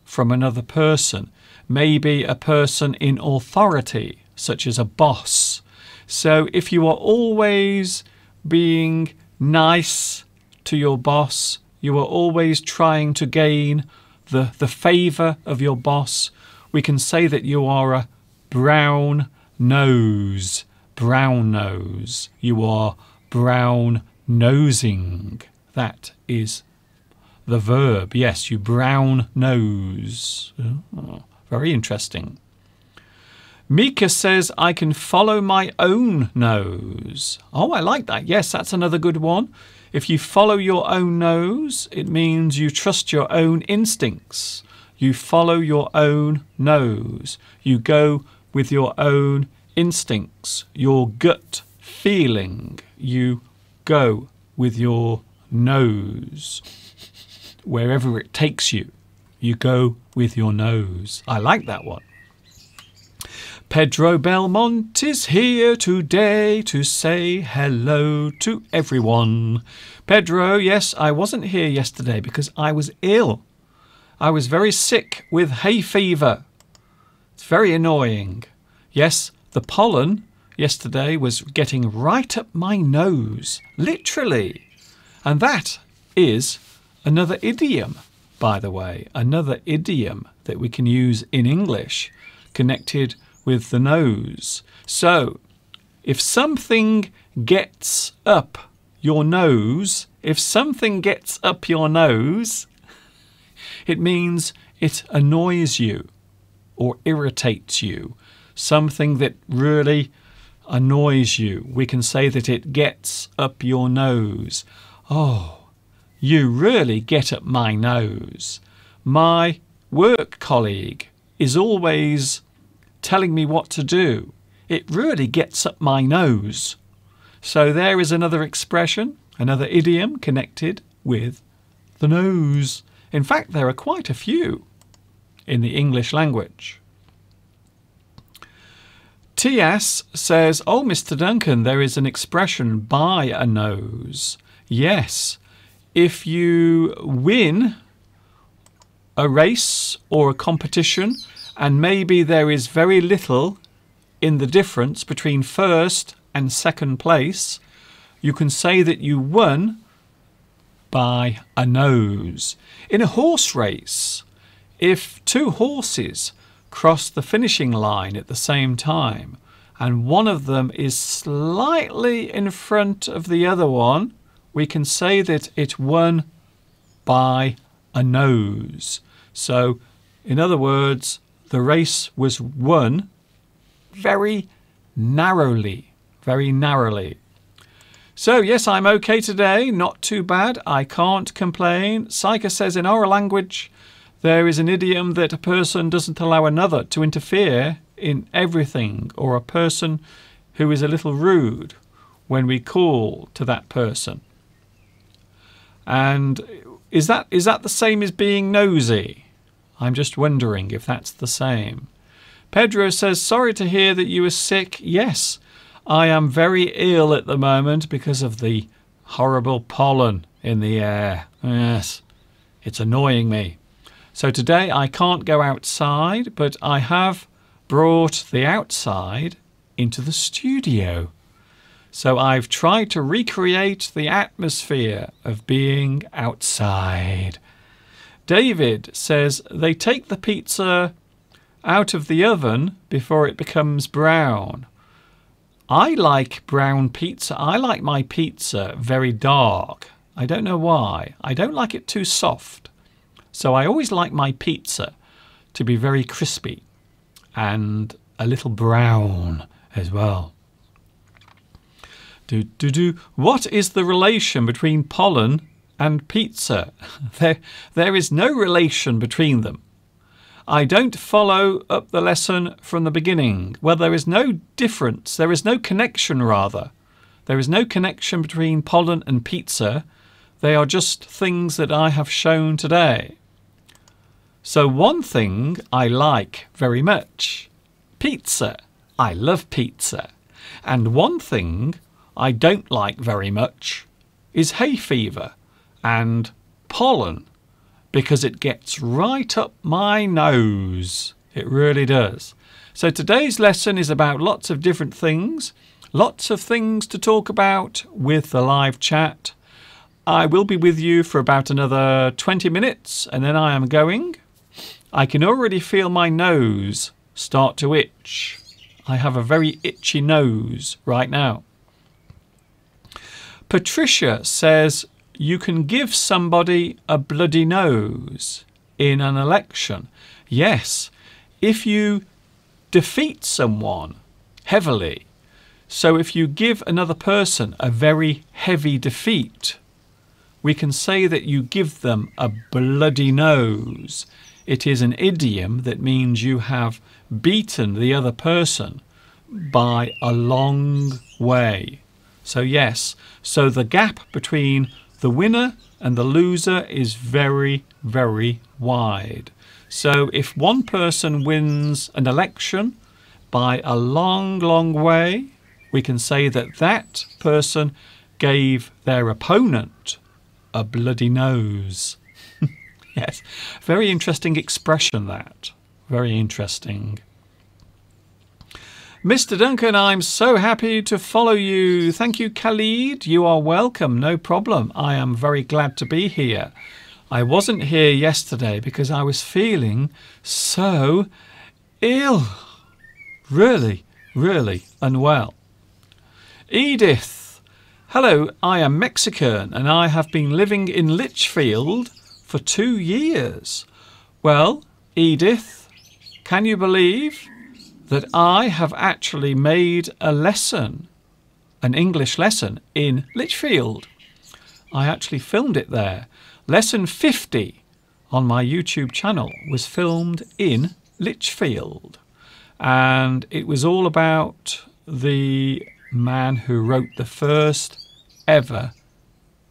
from another person. Maybe a person in authority, such as a boss. So if you are always being nice to your boss, you are always trying to gain the favour of your boss, we can say that you are a brown nose. Brown nose. You are brown nosing. That is the verb. Yes, you brown nose. Oh, very interesting. Mika says, I can follow my own nose. Oh, I like that. Yes, that's another good one. If you follow your own nose, it means you trust your own instincts. You follow your own nose. You go with your own instincts, your gut feeling. You go with your nose. Wherever it takes you, you go with your nose. I like that one. Pedro Belmont is here today to say hello to everyone. Pedro, yes, I wasn't here yesterday because I was ill. I was very sick with hay fever. It's very annoying. Yes, the pollen yesterday was getting right up my nose, literally. And that is another idiom, by the way, another idiom that we can use in English connected with the nose. So, if something gets up your nose, it means it annoys you or irritates you. Something that really annoys you. We can say that it gets up your nose. Oh, you really get up my nose. My work colleague is always telling me what to do. It really gets up my nose. So there is another expression, another idiom connected with the nose. In fact, there are quite a few in the English language. T.S. says, oh, Mr. Duncan, there is an expression by a nose. Yes, if you win a race or a competition, and maybe there is very little in the difference between first and second place, you can say that you won by a nose. In a horse race, if two horses cross the finishing line at the same time and one of them is slightly in front of the other one, we can say that it won by a nose. So, in other words, the race was won very narrowly, very narrowly. So, yes, I'm okay today. Not too bad. I can't complain. Saika says in our language, there is an idiom that a person doesn't allow another to interfere in everything, or a person who is a little rude when we call to that person. And is that the same as being nosy? I'm just wondering if that's the same. Pedro says, sorry to hear that you are sick. Yes, I am very ill at the moment because of the horrible pollen in the air. Yes, it's annoying me. So today I can't go outside, but I have brought the outside into the studio. So I've tried to recreate the atmosphere of being outside. David says they take the pizza out of the oven before it becomes brown. I like brown pizza. I like my pizza very dark. I don't know why. I don't like it too soft. So I always like my pizza to be very crispy and a little brown as well. What is the relation between pollen and pizza? There is no relation between them. I don't follow up the lesson from the beginning. Well, there is no difference. There is no connection, rather. There is no connection between pollen and pizza. They are just things that I have shown today. So one thing I like very much, pizza. I love pizza. And one thing I don't like very much is hay fever and pollen, because it gets right up my nose. It really does. So today's lesson is about lots of different things, Lots of things to talk about with the live chat. I will be with you for about another 20 minutes and then I am going. I can already feel my nose start to itch. I have a very itchy nose right now. Patricia says you can give somebody a bloody nose in an election. Yes, if you defeat someone heavily. So if you give another person a very heavy defeat, we can say that you give them a bloody nose. It is an idiom that means you have beaten the other person by a long way. So yes, so the gap between the winner and the loser is very, very wide. So if one person wins an election by a long, long way, we can say that that person gave their opponent a bloody nose. Yes, very interesting expression that. Very interesting. Mr. Duncan, I'm so happy to follow you. Thank you, Khalid. You are welcome. No problem. I am very glad to be here. I wasn't here yesterday because I was feeling so ill. Really, really unwell. Edith. Hello, I am Mexican and I have been living in Lichfield for 2 years. Well, Edith, can you believe that I have actually made a lesson, an English lesson in Lichfield? I actually filmed it there. Lesson 50 on my YouTube channel was filmed in Lichfield. And it was all about the man who wrote the first ever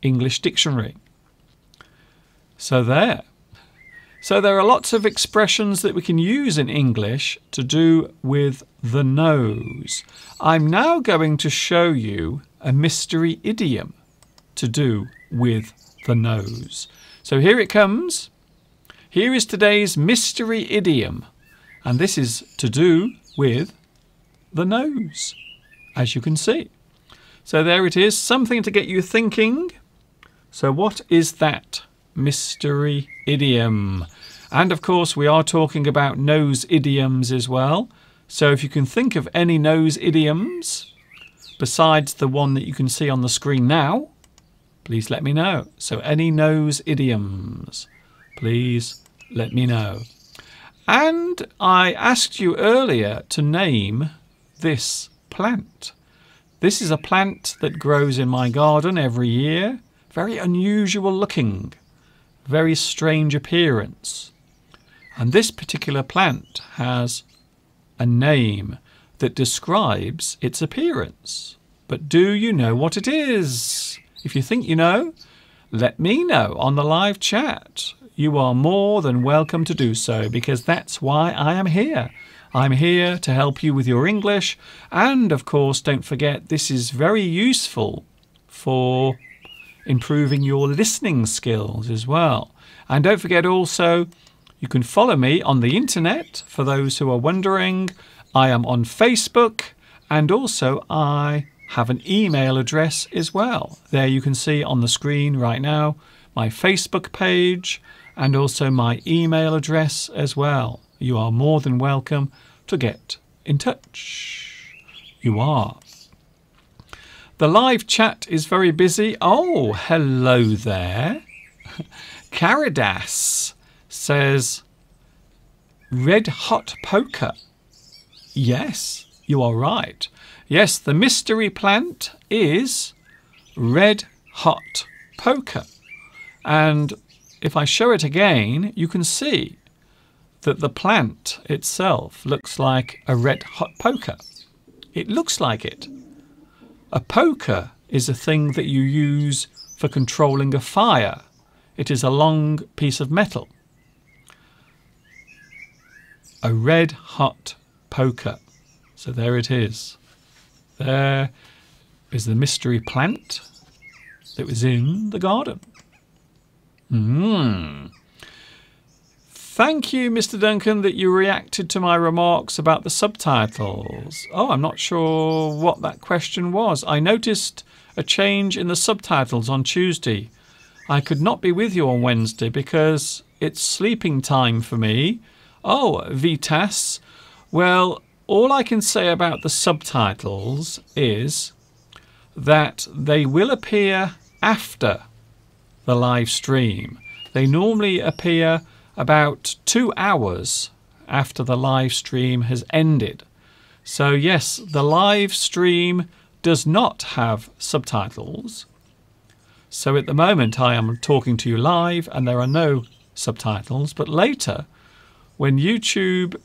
English dictionary. So there. So there are lots of expressions that we can use in English to do with the nose. I'm now going to show you a mystery idiom to do with the nose. So here it comes. Here is today's mystery idiom. And this is to do with the nose, as you can see. So there it is, something to get you thinking. So what is that mystery idiom? And of course we are talking about nose idioms as well. So if you can think of any nose idioms besides the one that you can see on the screen now, please let me know. So any nose idioms, please let me know. And I asked you earlier to name this plant. This is a plant that grows in my garden every year. Very unusual looking, very strange appearance. And this particular plant has a name that describes its appearance. But do you know what it is? If you think you know, let me know on the live chat. You are more than welcome to do so, because that's why I am here. I'm here to help you with your English. And of course, don't forget, this is very useful for improving your listening skills as well. And don't forget also, you can follow me on the internet. For those who are wondering, I am on Facebook, and also I have an email address as well. There you can see on the screen right now my Facebook page and also my email address as well. You are more than welcome to get in touch. You are. The live chat is very busy. Oh, hello there. Caridas says red hot poker. Yes, you are right. Yes, the mystery plant is red hot poker. And if I show it again, you can see that the plant itself looks like a red hot poker. It looks like it. A poker is a thing that you use for controlling a fire. It is a long piece of metal. A red hot poker. So there it is. There is the mystery plant that was in the garden. Thank you, Mr. Duncan, that you reacted to my remarks about the subtitles. Oh, I'm not sure what that question was. I noticed a change in the subtitles on Tuesday. I could not be with you on Wednesday because it's sleeping time for me. Oh, Vitas. Well, all I can say about the subtitles is that they will appear after the live stream. They normally appear about 2 hours after the live stream has ended. So yes, the live stream does not have subtitles. So at the moment I am talking to you live and there are no subtitles, but later when YouTube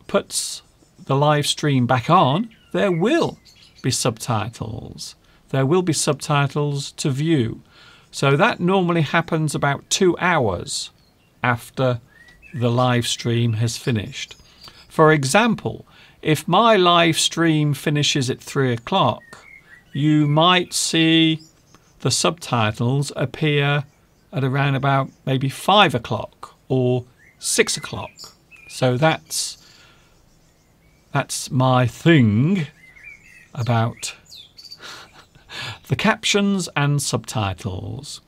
puts the live stream back on, there will be subtitles. There will be subtitles to view. So that normally happens about 2 hours after the live stream has finished. For example, if my live stream finishes at 3 o'clock, you might see the subtitles appear at around about maybe 5 o'clock or 6 o'clock. So that's my thing about the captions and subtitles.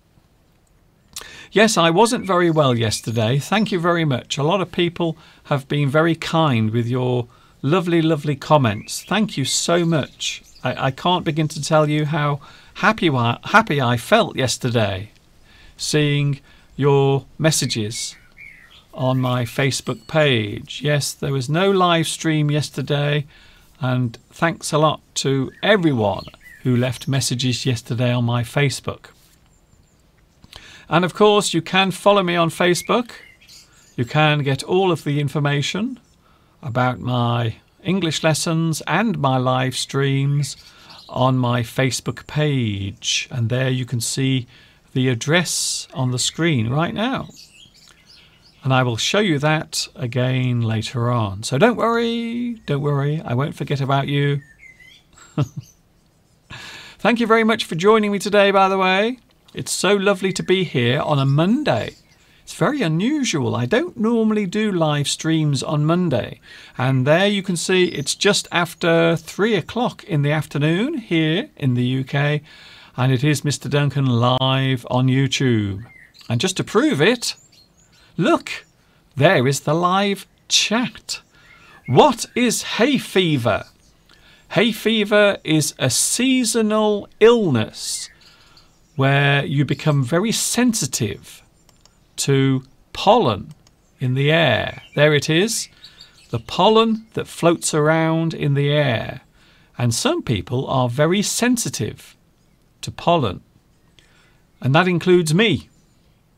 Yes, I wasn't very well yesterday. Thank you very much. A lot of people have been very kind with your lovely, lovely comments. Thank you so much. I can't begin to tell you how happy I felt yesterday seeing your messages on my Facebook page. Yes, there was no live stream yesterday, and thanks a lot to everyone who left messages yesterday on my Facebook. And of course, you can follow me on Facebook. You can get all of the information about my English lessons and my live streams on my Facebook page. And there you can see the address on the screen right now. And I will show you that again later on. So don't worry, I won't forget about you. Thank you very much for joining me today, by the way. It's so lovely to be here on a Monday. It's very unusual. I don't normally do live streams on Monday. And there you can see it's just after 3 o'clock in the afternoon here in the UK. And it is Mr. Duncan live on YouTube. And just to prove it, look, there is the live chat. What is hay fever? Hay fever is a seasonal illness where you become very sensitive to pollen in the air. There it is, the pollen that floats around in the air. And some people are very sensitive to pollen. And that includes me,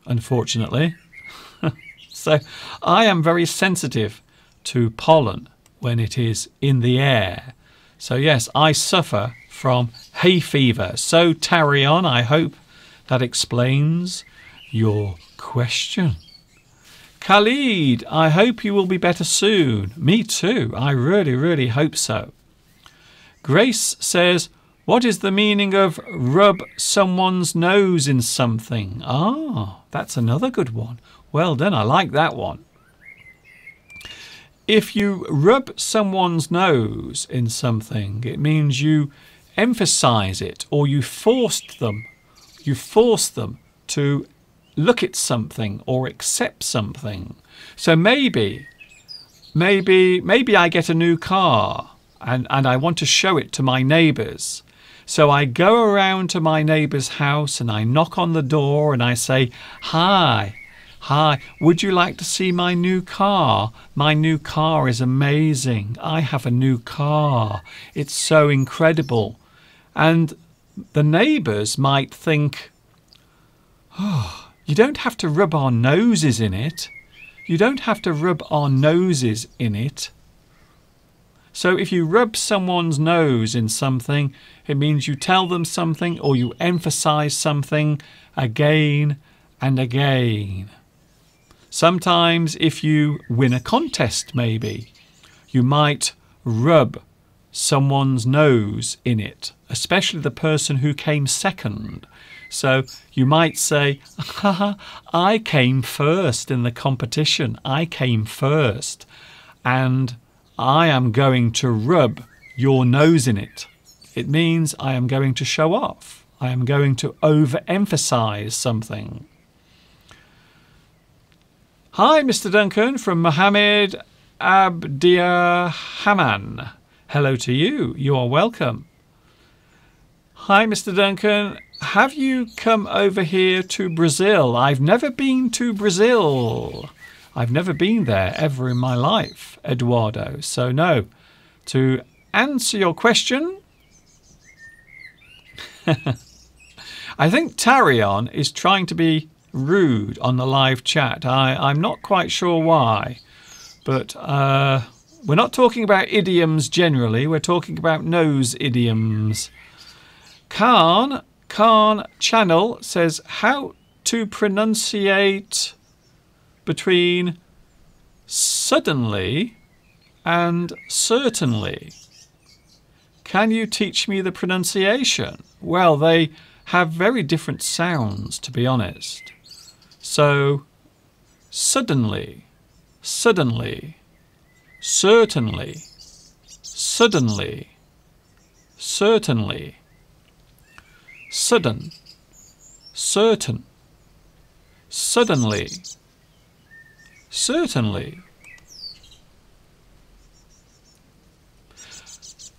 unfortunately. So I am very sensitive to pollen when it is in the air. So yes, I suffer from hay fever. So tarry on. I hope that explains your question. Khalid, I hope you will be better soon. Me too. I really, really hope so. Grace says, what is the meaning of rub someone's nose in something? Ah, that's another good one. Well done. I like that one. If you rub someone's nose in something, it means you emphasize it, or you force them to look at something or accept something. So maybe I get a new car and I want to show it to my neighbors. So I go around to my neighbor's house and I knock on the door and I say, Hi, would you like to see my new car? My new car is amazing. I have a new car. It's so incredible. And the neighbors might think, oh, you don't have to rub our noses in it. You don't have to rub our noses in it. So if you rub someone's nose in something, it means you tell them something or you emphasize something again and again. Sometimes if you win a contest, maybe, you might rub someone's nose in it, especially the person who came second. So you might say, haha, I came first in the competition. I came first. And I am going to rub your nose in it. It means I am going to show off. I am going to overemphasize something. Hi, Mr. Duncan from Mohammed Abdiahaman. Hello to you. You are welcome. Hi, Mr. Duncan. Have you come over here to Brazil? I've never been to Brazil. I've never been there ever in my life, Eduardo. So no. To answer your question, I think Tarion is trying to be rude on the live chat. I'm not quite sure why. But we're not talking about idioms generally. We're talking about nose idioms. Khan Channel says how to pronunciate between suddenly and certainly. Can you teach me the pronunciation? Well, they have very different sounds, to be honest. So, suddenly, suddenly, certainly, suddenly, certainly, sudden, certain, suddenly, certainly.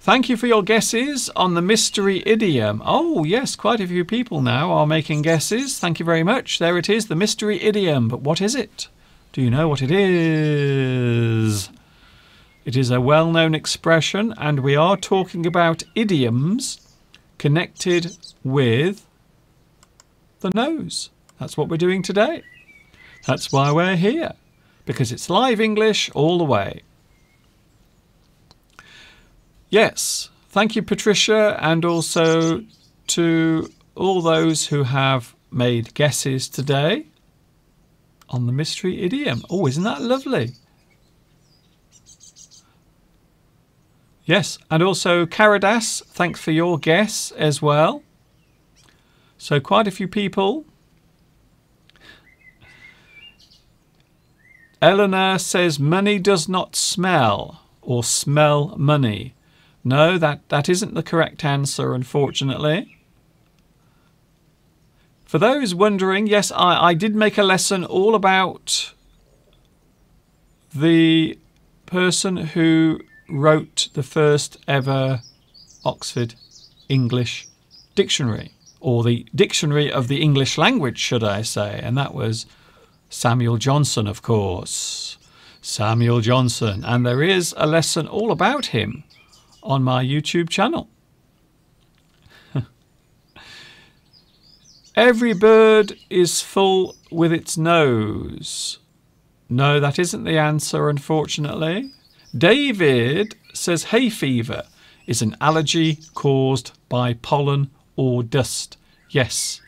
Thank you for your guesses on the mystery idiom. Oh, yes, quite a few people now are making guesses. Thank you very much. There it is, the mystery idiom. But what is it? Do you know what it is? It is a well-known expression, and we are talking about idioms connected with the nose. That's what we're doing today. That's why we're here, because it's live English all the way. Yes, thank you, Patricia, and also to all those who have made guesses today on the mystery idiom. Oh, isn't that lovely? Yes, and also Caradas, thanks for your guess as well. So quite a few people. Eleanor says money does not smell, or smell money. No, that isn't the correct answer, unfortunately. For those wondering, yes, I did make a lesson all about the person who wrote the first ever Oxford English Dictionary, or the Dictionary of the English Language, should I say, and that was Samuel Johnson, of course. Samuel Johnson, and there is a lesson all about him on my YouTube channel. Every bird is full with its nose. No, that isn't the answer, unfortunately. David says hay fever is an allergy caused by pollen or dust. Yes,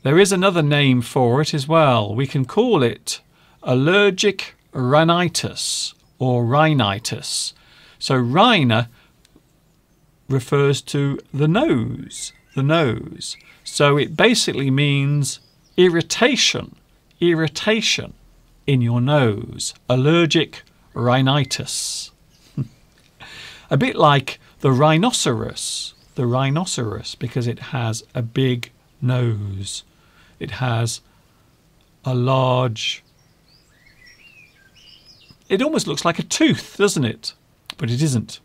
there is another name for it as well. We can call it allergic rhinitis or rhinitis. So rhina refers to the nose. So it basically means irritation in your nose. Allergic rhinitis. A bit like the rhinoceros, because it has a big nose. It has a large... It almost looks like a tooth, doesn't it? But it isn't.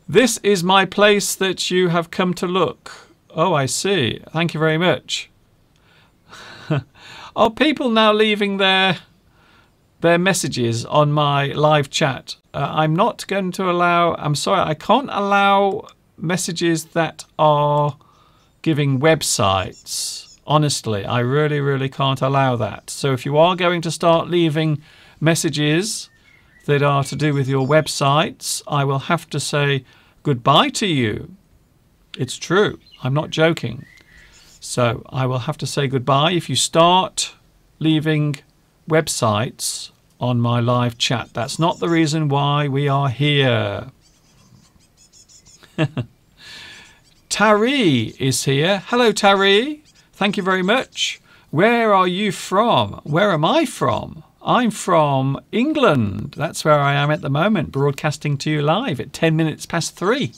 This is my place that you have come to look. Oh, I see. Thank you very much. Are people now leaving their messages on my live chat? I'm not going to allow... I'm sorry, I can't allow messages that are giving websites. Honestly, I really, really can't allow that. So if you are going to start leaving messages that are to do with your websites, I will have to say goodbye to you. It's true. I'm not joking. So I will have to say goodbye if you start leaving websites on my live chat. That's not the reason why we are here. Tari is here. Hello, Tari. Thank you very much. Where are you from? Where am I from? I'm from England. That's where I am at the moment, broadcasting to you live at 10 minutes past 3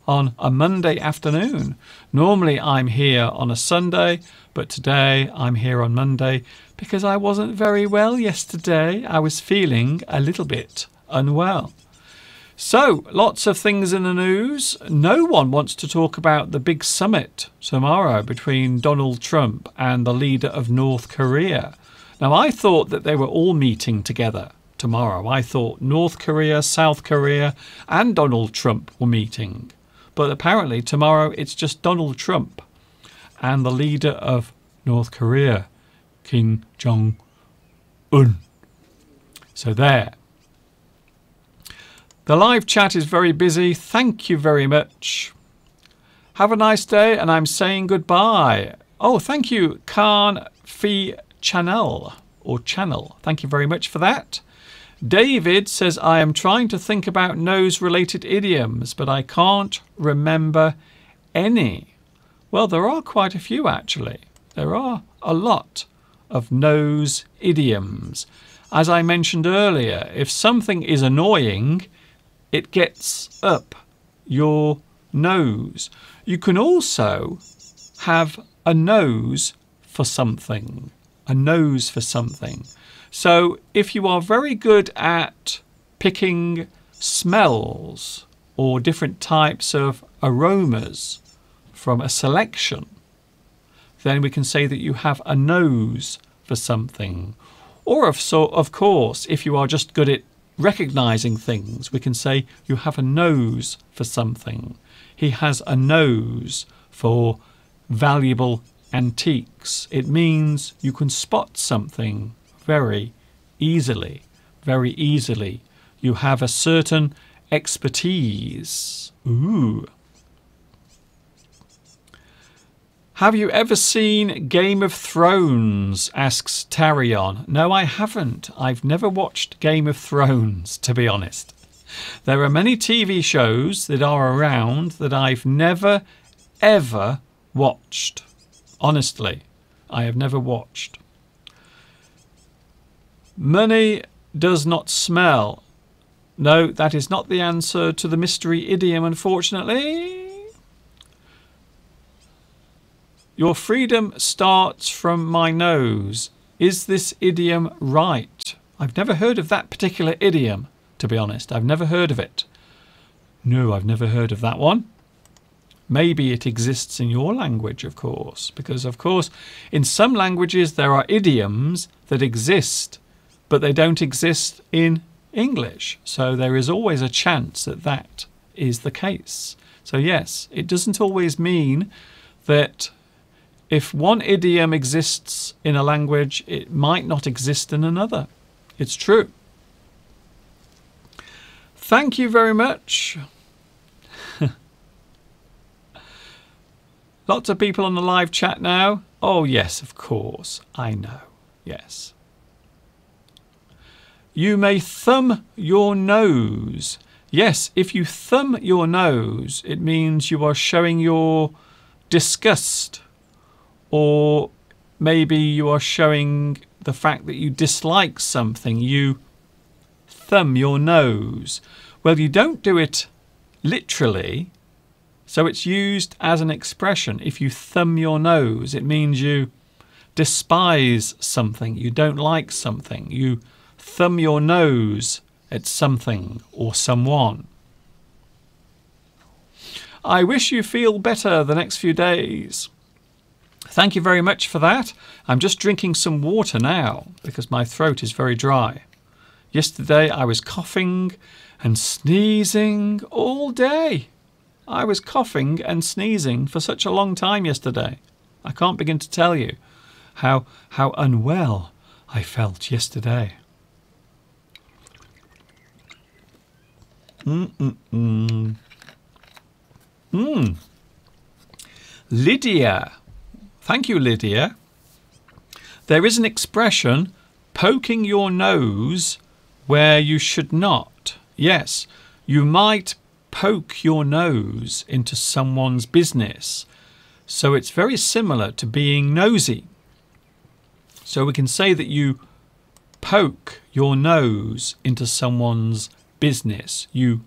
on a Monday afternoon. Normally I'm here on a Sunday, but today I'm here on Monday because I wasn't very well yesterday. I was feeling a little bit unwell. So, lots of things in the news. No one wants to talk about the big summit tomorrow between Donald Trump and the leader of North Korea. Now, I thought that they were all meeting together tomorrow. I thought North Korea, South Korea, and Donald Trump were meeting. But apparently tomorrow it's just Donald Trump and the leader of North Korea, Kim Jong-un. So there. The live chat is very busy. Thank you very much. Have a nice day, and I'm saying goodbye. Oh, thank you, Khan Fi Channel, or Channel. Thank you very much for that. David says, I am trying to think about nose-related idioms, but I can't remember any. Well, there are quite a few, actually. There are a lot of nose idioms. As I mentioned earlier, if something is annoying, it gets up your nose. You can also have a nose for something. A nose for something. So if you are very good at picking smells or different types of aromas from a selection, then we can say that you have a nose for something. Or of course, if you are just good at recognizing things, we can say you have a nose for something. He has a nose for valuable antiques. It means you can spot something very easily, very easily. You have a certain expertise. Ooh. Have you ever seen Game of Thrones? Asks Tarion. No, I haven't. I've never watched Game of Thrones, to be honest. There are many TV shows that are around that I've never, ever watched. Honestly, I have never watched. Money does not smell. No, that is not the answer to the mystery idiom, unfortunately. Your freedom starts from my nose. Is this idiom right? I've never heard of that particular idiom, to be honest. I've never heard of it. No, I've never heard of that one. Maybe it exists in your language, of course, because, of course, in some languages there are idioms that exist, but they don't exist in English. So there is always a chance that that is the case. So yes, it doesn't always mean that if one idiom exists in a language, it might not exist in another. It's true. Thank you very much. Lots of people on the live chat now. Oh, yes, of course. I know. Yes. You may thumb your nose. Yes, if you thumb your nose, it means you are showing your disgust. Or maybe you are showing the fact that you dislike something. You thumb your nose. Well, you don't do it literally. So it's used as an expression. If you thumb your nose, it means you despise something. You don't like something. You thumb your nose at something or someone. I wish you feel better the next few days. Thank you very much for that. I'm just drinking some water now because my throat is very dry. Yesterday I was coughing and sneezing all day. I was coughing and sneezing for such a long time yesterday. I can't begin to tell you how unwell I felt yesterday. Lydia. Thank you, Lydia. There is an expression, poking your nose where you should not. Yes, you might poke your nose into someone's business. So it's very similar to being nosy. So we can say that you poke your nose into someone's business. You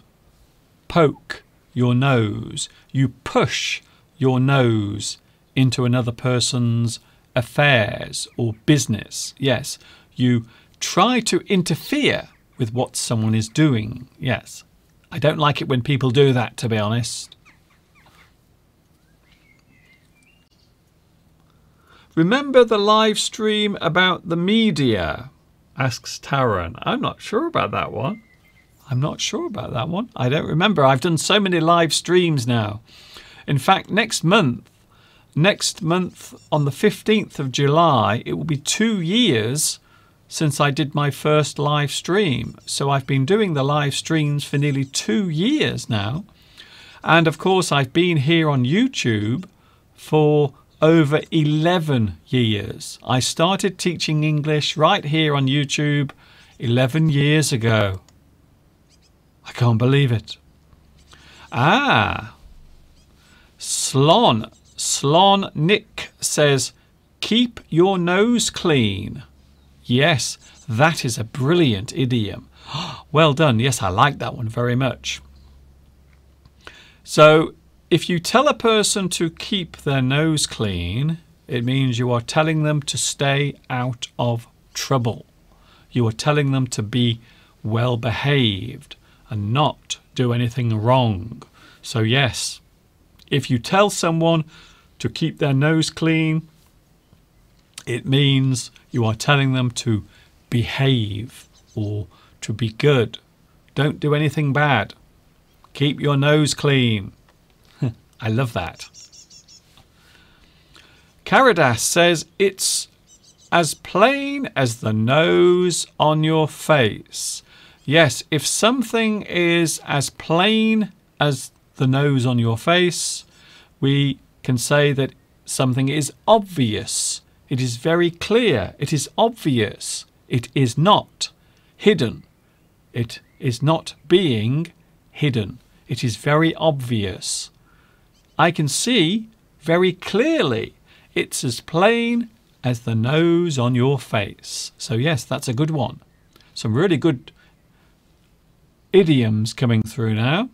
poke your nose. You push your nose into another person's affairs or business. Yes, you try to interfere with what someone is doing. Yes, I don't like it when people do that, to be honest. Remember the live stream about the media? Asks Taran. I'm not sure about that one. I don't remember. I've done so many live streams now. In fact, next month on the 15th of July, it will be 2 years since I did my first live stream. So I've been doing the live streams for nearly 2 years now. And of course, I've been here on YouTube for over 11 years. I started teaching English right here on YouTube 11 years ago. I can't believe it. Slon Nick says, keep your nose clean. Yes, that is a brilliant idiom. Well done. Yes, I like that one very much. So if you tell a person to keep their nose clean, it means you are telling them to stay out of trouble. You are telling them to be well behaved and not do anything wrong. So yes, if you tell someone to keep their nose clean, it means you are telling them to behave or to be good. Don't do anything bad. Keep your nose clean. I love that. Caradas says it's as plain as the nose on your face. Yes, if something is as plain as the nose on your face, we can say that something is obvious. It is very clear. It is obvious. It is not hidden. It is not being hidden. It is very obvious. I can see very clearly. It's as plain as the nose on your face. So yes, that's a good one. Some really good idioms coming through now.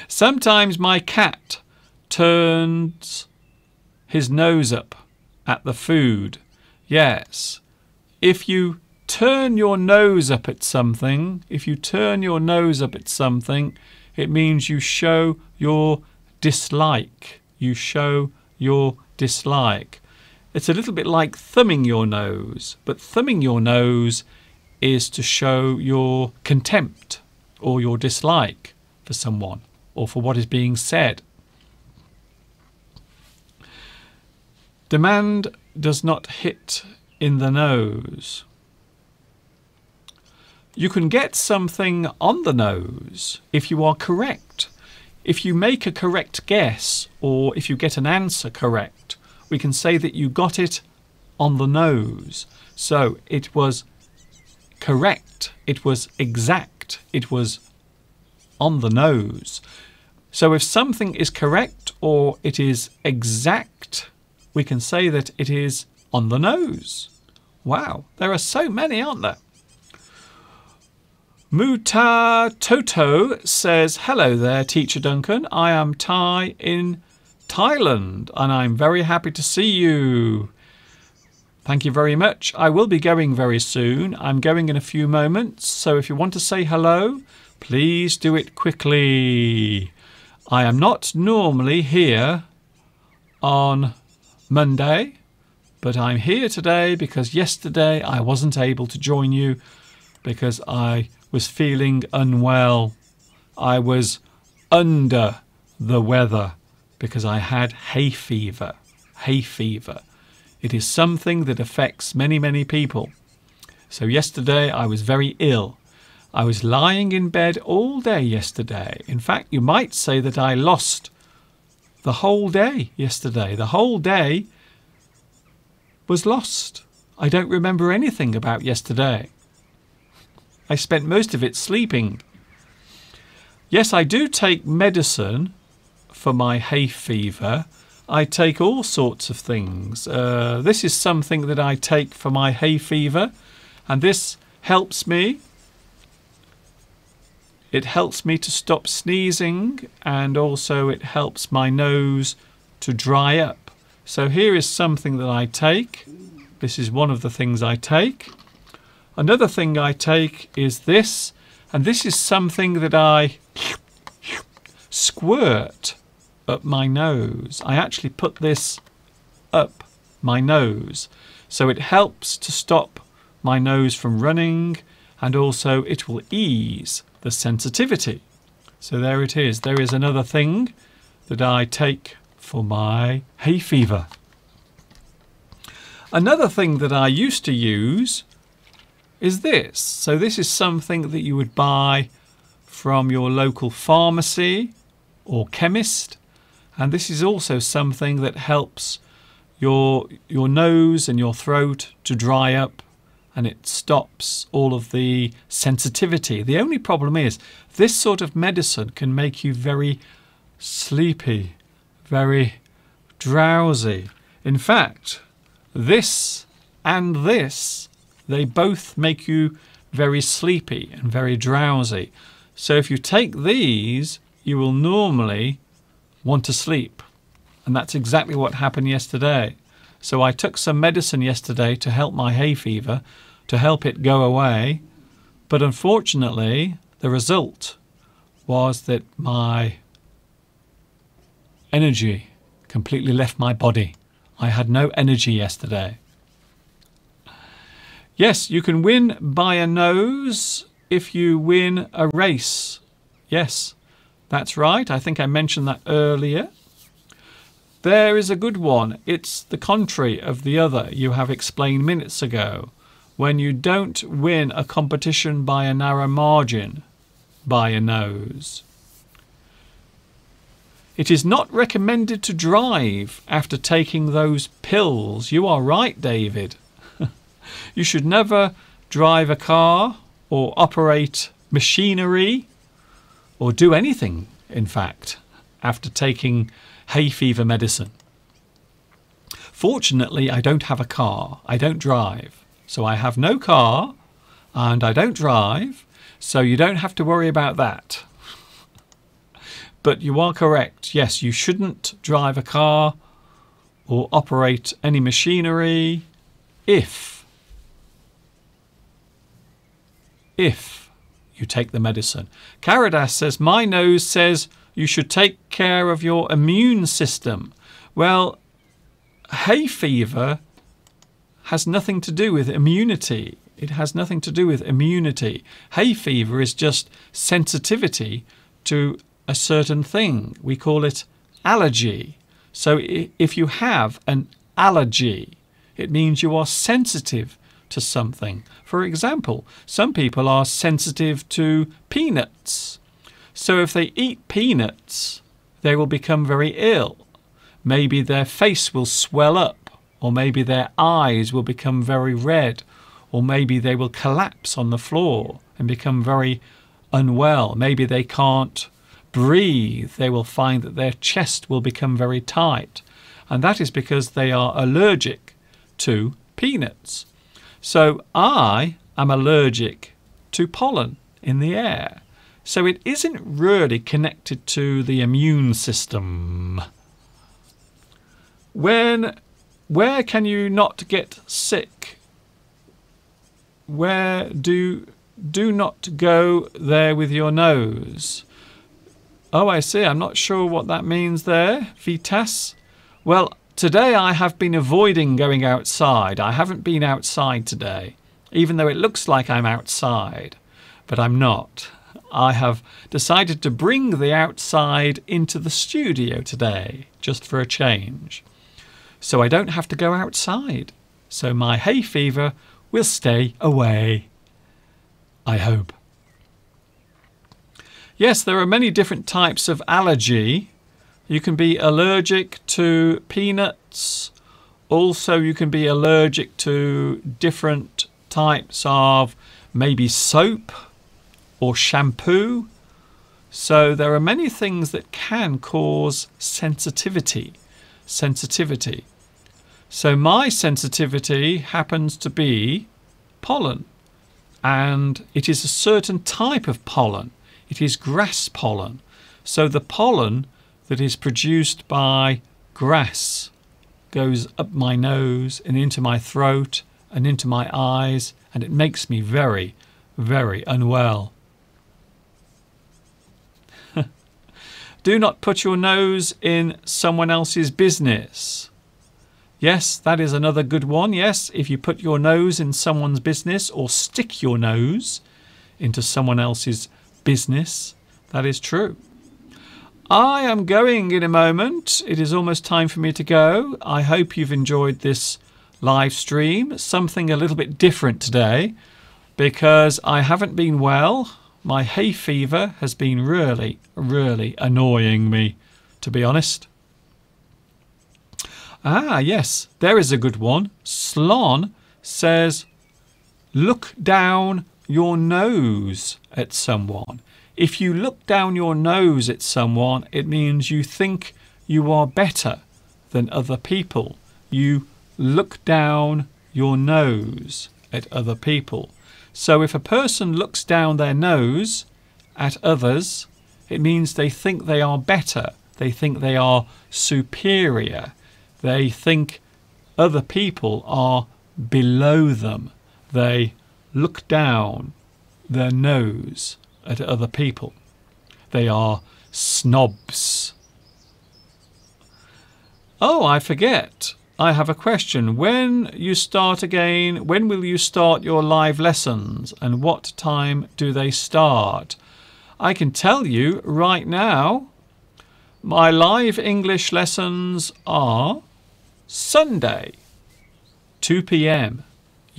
Sometimes my cat turns his nose up at the food. Yes. If you turn your nose up at something, it means you show your dislike. You show your dislike. It's a little bit like thumbing your nose, but thumbing your nose is to show your contempt or your dislike for someone or for what is being said. Demand does not hit in the nose. You can get something on the nose if you are correct. If you make a correct guess or if you get an answer correct, we can say that you got it on the nose. So it was correct, it was exact, it was on the nose. So if something is correct or it is exact, we can say that it is on the nose. Wow, there are so many, aren't there? Muta Toto says, hello there, Teacher Duncan. I am Thai in Thailand and I'm very happy to see you. Thank you very much. I will be going very soon. I'm going in a few moments. So if you want to say hello, please do it quickly. I am not normally here on Monday, but I'm here today because yesterday I wasn't able to join you because I was feeling unwell. I was under the weather because I had hay fever. Hay fever. It is something that affects many, many people. So yesterday I was very ill. I was lying in bed all day yesterday. In fact, you might say that I lost the whole day yesterday. The whole day was lost. I don't remember anything about yesterday. I spent most of it sleeping. Yes, I do take medicine for my hay fever. I take all sorts of things. This is something that I take for my hay fever, and this helps me. It helps me to stop sneezing, and also it helps my nose to dry up. So here is something that I take. This is one of the things I take. Another thing I take is this, and this is something that I squirt up my nose. I actually put this up my nose, so it helps to stop my nose from running, and also it will ease the sensitivity. So there it is. There is another thing that I take for my hay fever. Another thing that I used to use is this. So this is something that you would buy from your local pharmacy or chemist, and this is also something that helps your nose and your throat to dry up, and it stops all of the sensitivity. The only problem is this sort of medicine can make you very sleepy, very drowsy. In fact, this and this, they both make you very sleepy and very drowsy. So if you take these, you will normally want to sleep. And that's exactly what happened yesterday. So I took some medicine yesterday to help my hay fever, to help it go away. But unfortunately, the result was that my energy completely left my body. I had no energy yesterday. Yes, you can win by a nose if you win a race. Yes, that's right. I think I mentioned that earlier. There is a good one. It's the contrary of the other you have explained minutes ago. When you don't win a competition by a narrow margin, by a nose. It is not recommended to drive after taking those pills. You are right, David. You should never drive a car or operate machinery or do anything, in fact, after taking hay fever medicine. Fortunately, I don't have a car. I don't drive. So I have no car and I don't drive. So you don't have to worry about that. But you are correct. Yes, you shouldn't drive a car or operate any machinery if you take the medicine. Caridas says, my nose says you should take care of your immune system. Well, hay fever has nothing to do with immunity. It has nothing to do with immunity. Hay fever is just sensitivity to a certain thing. We call it allergy. So if you have an allergy, it means you are sensitive to something. For example, some people are sensitive to peanuts. So if they eat peanuts, they will become very ill. Maybe their face will swell up, or maybe their eyes will become very red, or maybe they will collapse on the floor and become very unwell. Maybe they can't breathe. They will find that their chest will become very tight. And that is because they are allergic to peanuts. So I am allergic to pollen in the air. So it isn't really connected to the immune system. Where can you not get sick? Where do not go there with your nose. Oh, I see. I'm not sure what that means there, Vitas. Well, today I have been avoiding going outside. I haven't been outside today, even though it looks like I'm outside, but I'm not. I have decided to bring the outside into the studio today, just for a change. So I don't have to go outside. So my hay fever will stay away. I hope. Yes, there are many different types of allergy. You can be allergic to peanuts. Also, you can be allergic to different types of maybe soap or shampoo. So there are many things that can cause sensitivity. So my sensitivity happens to be pollen, and it is a certain type of pollen. It is grass pollen. So the pollen that is produced by grass goes up my nose and into my throat and into my eyes, and it makes me very, very unwell. Do not put your nose in someone else's business. Yes, that is another good one. Yes, if you put your nose in someone's business or stick your nose into someone else's business, that is true. I am going in a moment. It is almost time for me to go. I hope you've enjoyed this live stream. Something a little bit different today because I haven't been well. My hay fever has been really, really annoying me, to be honest. Ah, yes, there is a good one. Slon says, look down your nose at someone. If you look down your nose at someone, it means you think you are better than other people. You look down your nose at other people. So if a person looks down their nose at others, it means they think they are better. They think they are superior. They think other people are below them. They look down their nose at other people. They are snobs. Oh, I forget. I have a question. When you start again, when will you start your live lessons and what time do they start? I can tell you right now, my live English lessons are Sunday, 2 p.m.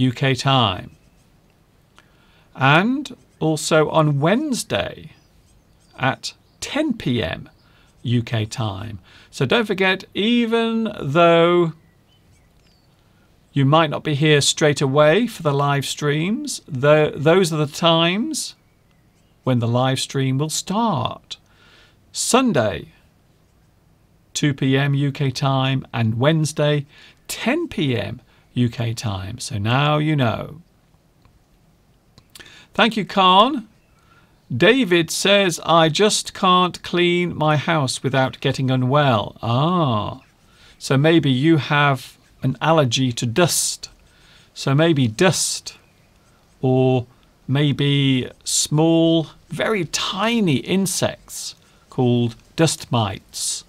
UK time, and also on Wednesday at 10 p.m. UK time. So don't forget, even though you might not be here straight away for the live streams, those are the times when the live stream will start. Sunday, 2 p.m. UK time, and Wednesday, 10 p.m. UK time. So now you know. Thank you, Khan. David says, I just can't clean my house without getting unwell. Ah, so maybe you have an allergy to dust. So maybe dust, or maybe small, very tiny insects called dust mites.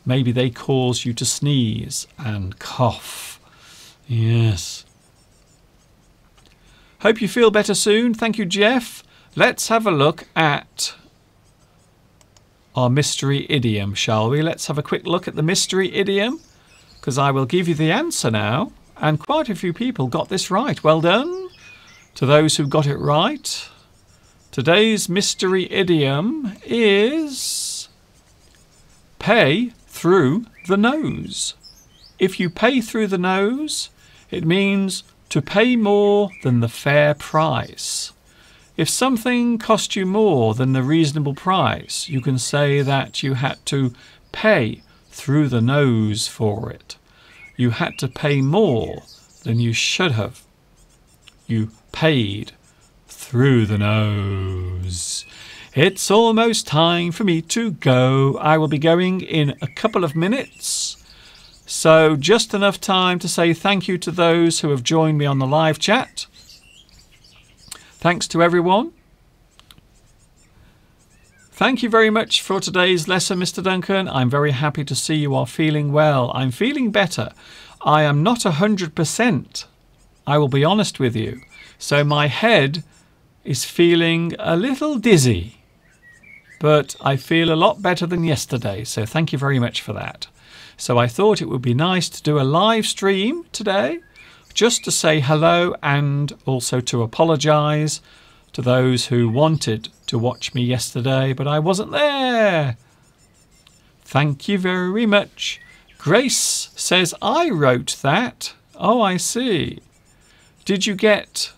Maybe they cause you to sneeze and cough. Yes. Hope you feel better soon. Thank you, Jeff. Let's have a look at our mystery idiom, shall we? Let's have a quick look at the mystery idiom, because I will give you the answer now. And quite a few people got this right. Well done to those who got it right. Today's mystery idiom is pay through the nose. If you pay through the nose, it means to pay more than the fair price. If something cost you more than the reasonable price, you can say that you had to pay through the nose for it. You had to pay more than you should have. You paid through the nose. It's almost time for me to go. I will be going in a couple of minutes. So just enough time to say thank you to those who have joined me on the live chat. Thanks to everyone. Thank you very much for today's lesson, Mr. Duncan. I'm very happy to see you are feeling well. I'm feeling better. I am not 100%. I will be honest with you. So my head is feeling a little dizzy. But I feel a lot better than yesterday. So thank you very much for that. So I thought it would be nice to do a live stream today, just to say hello and also to apologise to those who wanted to watch me yesterday, but I wasn't there. Thank you very much. Grace says, I wrote that. Oh, I see. Did you get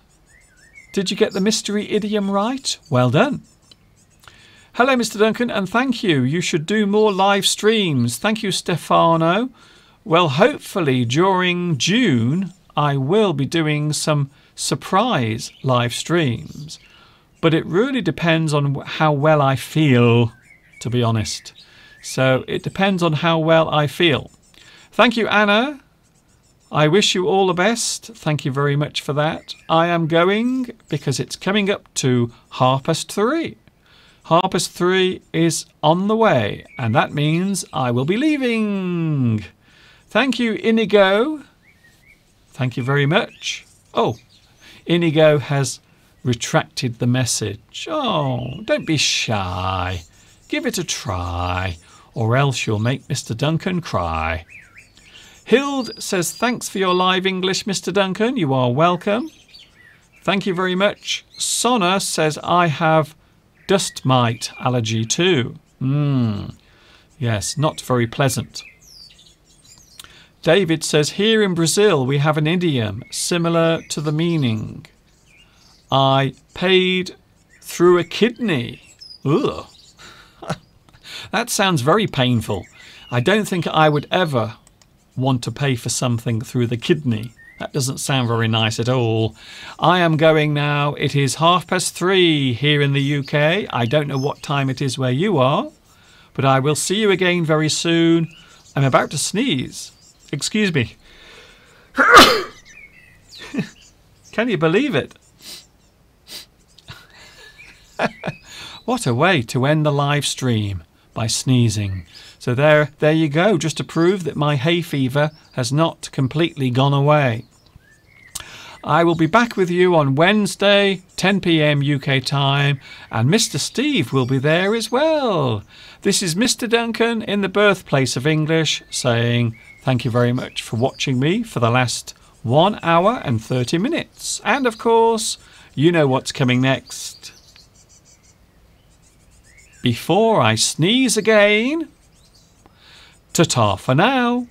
the mystery idiom right? Well done. Hello, Mr. Duncan, and thank you. You should do more live streams. Thank you, Stefano. Well, hopefully during June, I will be doing some surprise live streams. But it really depends on how well I feel, to be honest. So it depends on how well I feel. Thank you, Anna. I wish you all the best. Thank you very much for that. I am going because it's coming up to 3:30. 3:30 is on the way, and that means I will be leaving. Thank you, Inigo. Thank you very much. Oh, Inigo has retracted the message. Oh, don't be shy. Give it a try, or else you'll make Mr. Duncan cry. Hild says, thanks for your live English, Mr. Duncan. You are welcome. Thank you very much. Sonna says, I have dust mite allergy too. Yes, not very pleasant. David says, here in Brazil we have an idiom similar to the meaning. I paid through a kidney. Ugh. That sounds very painful. I don't think I would ever want to pay for something through the kidney. That doesn't sound very nice at all. I am going now. It is 3:30 here in the UK. I don't know what time it is where you are, but I will see you again very soon. I'm about to sneeze. Excuse me. Can you believe it? What a way to end the live stream, by sneezing. So there you go, just to prove that my hay fever has not completely gone away. I will be back with you on Wednesday, 10 p.m. UK time, and Mr. Steve will be there as well. This is Mr. Duncan in the birthplace of English saying thank you very much for watching me for the last 1 hour and 30 minutes. And of course, you know what's coming next. Before I sneeze again, ta-ta for now.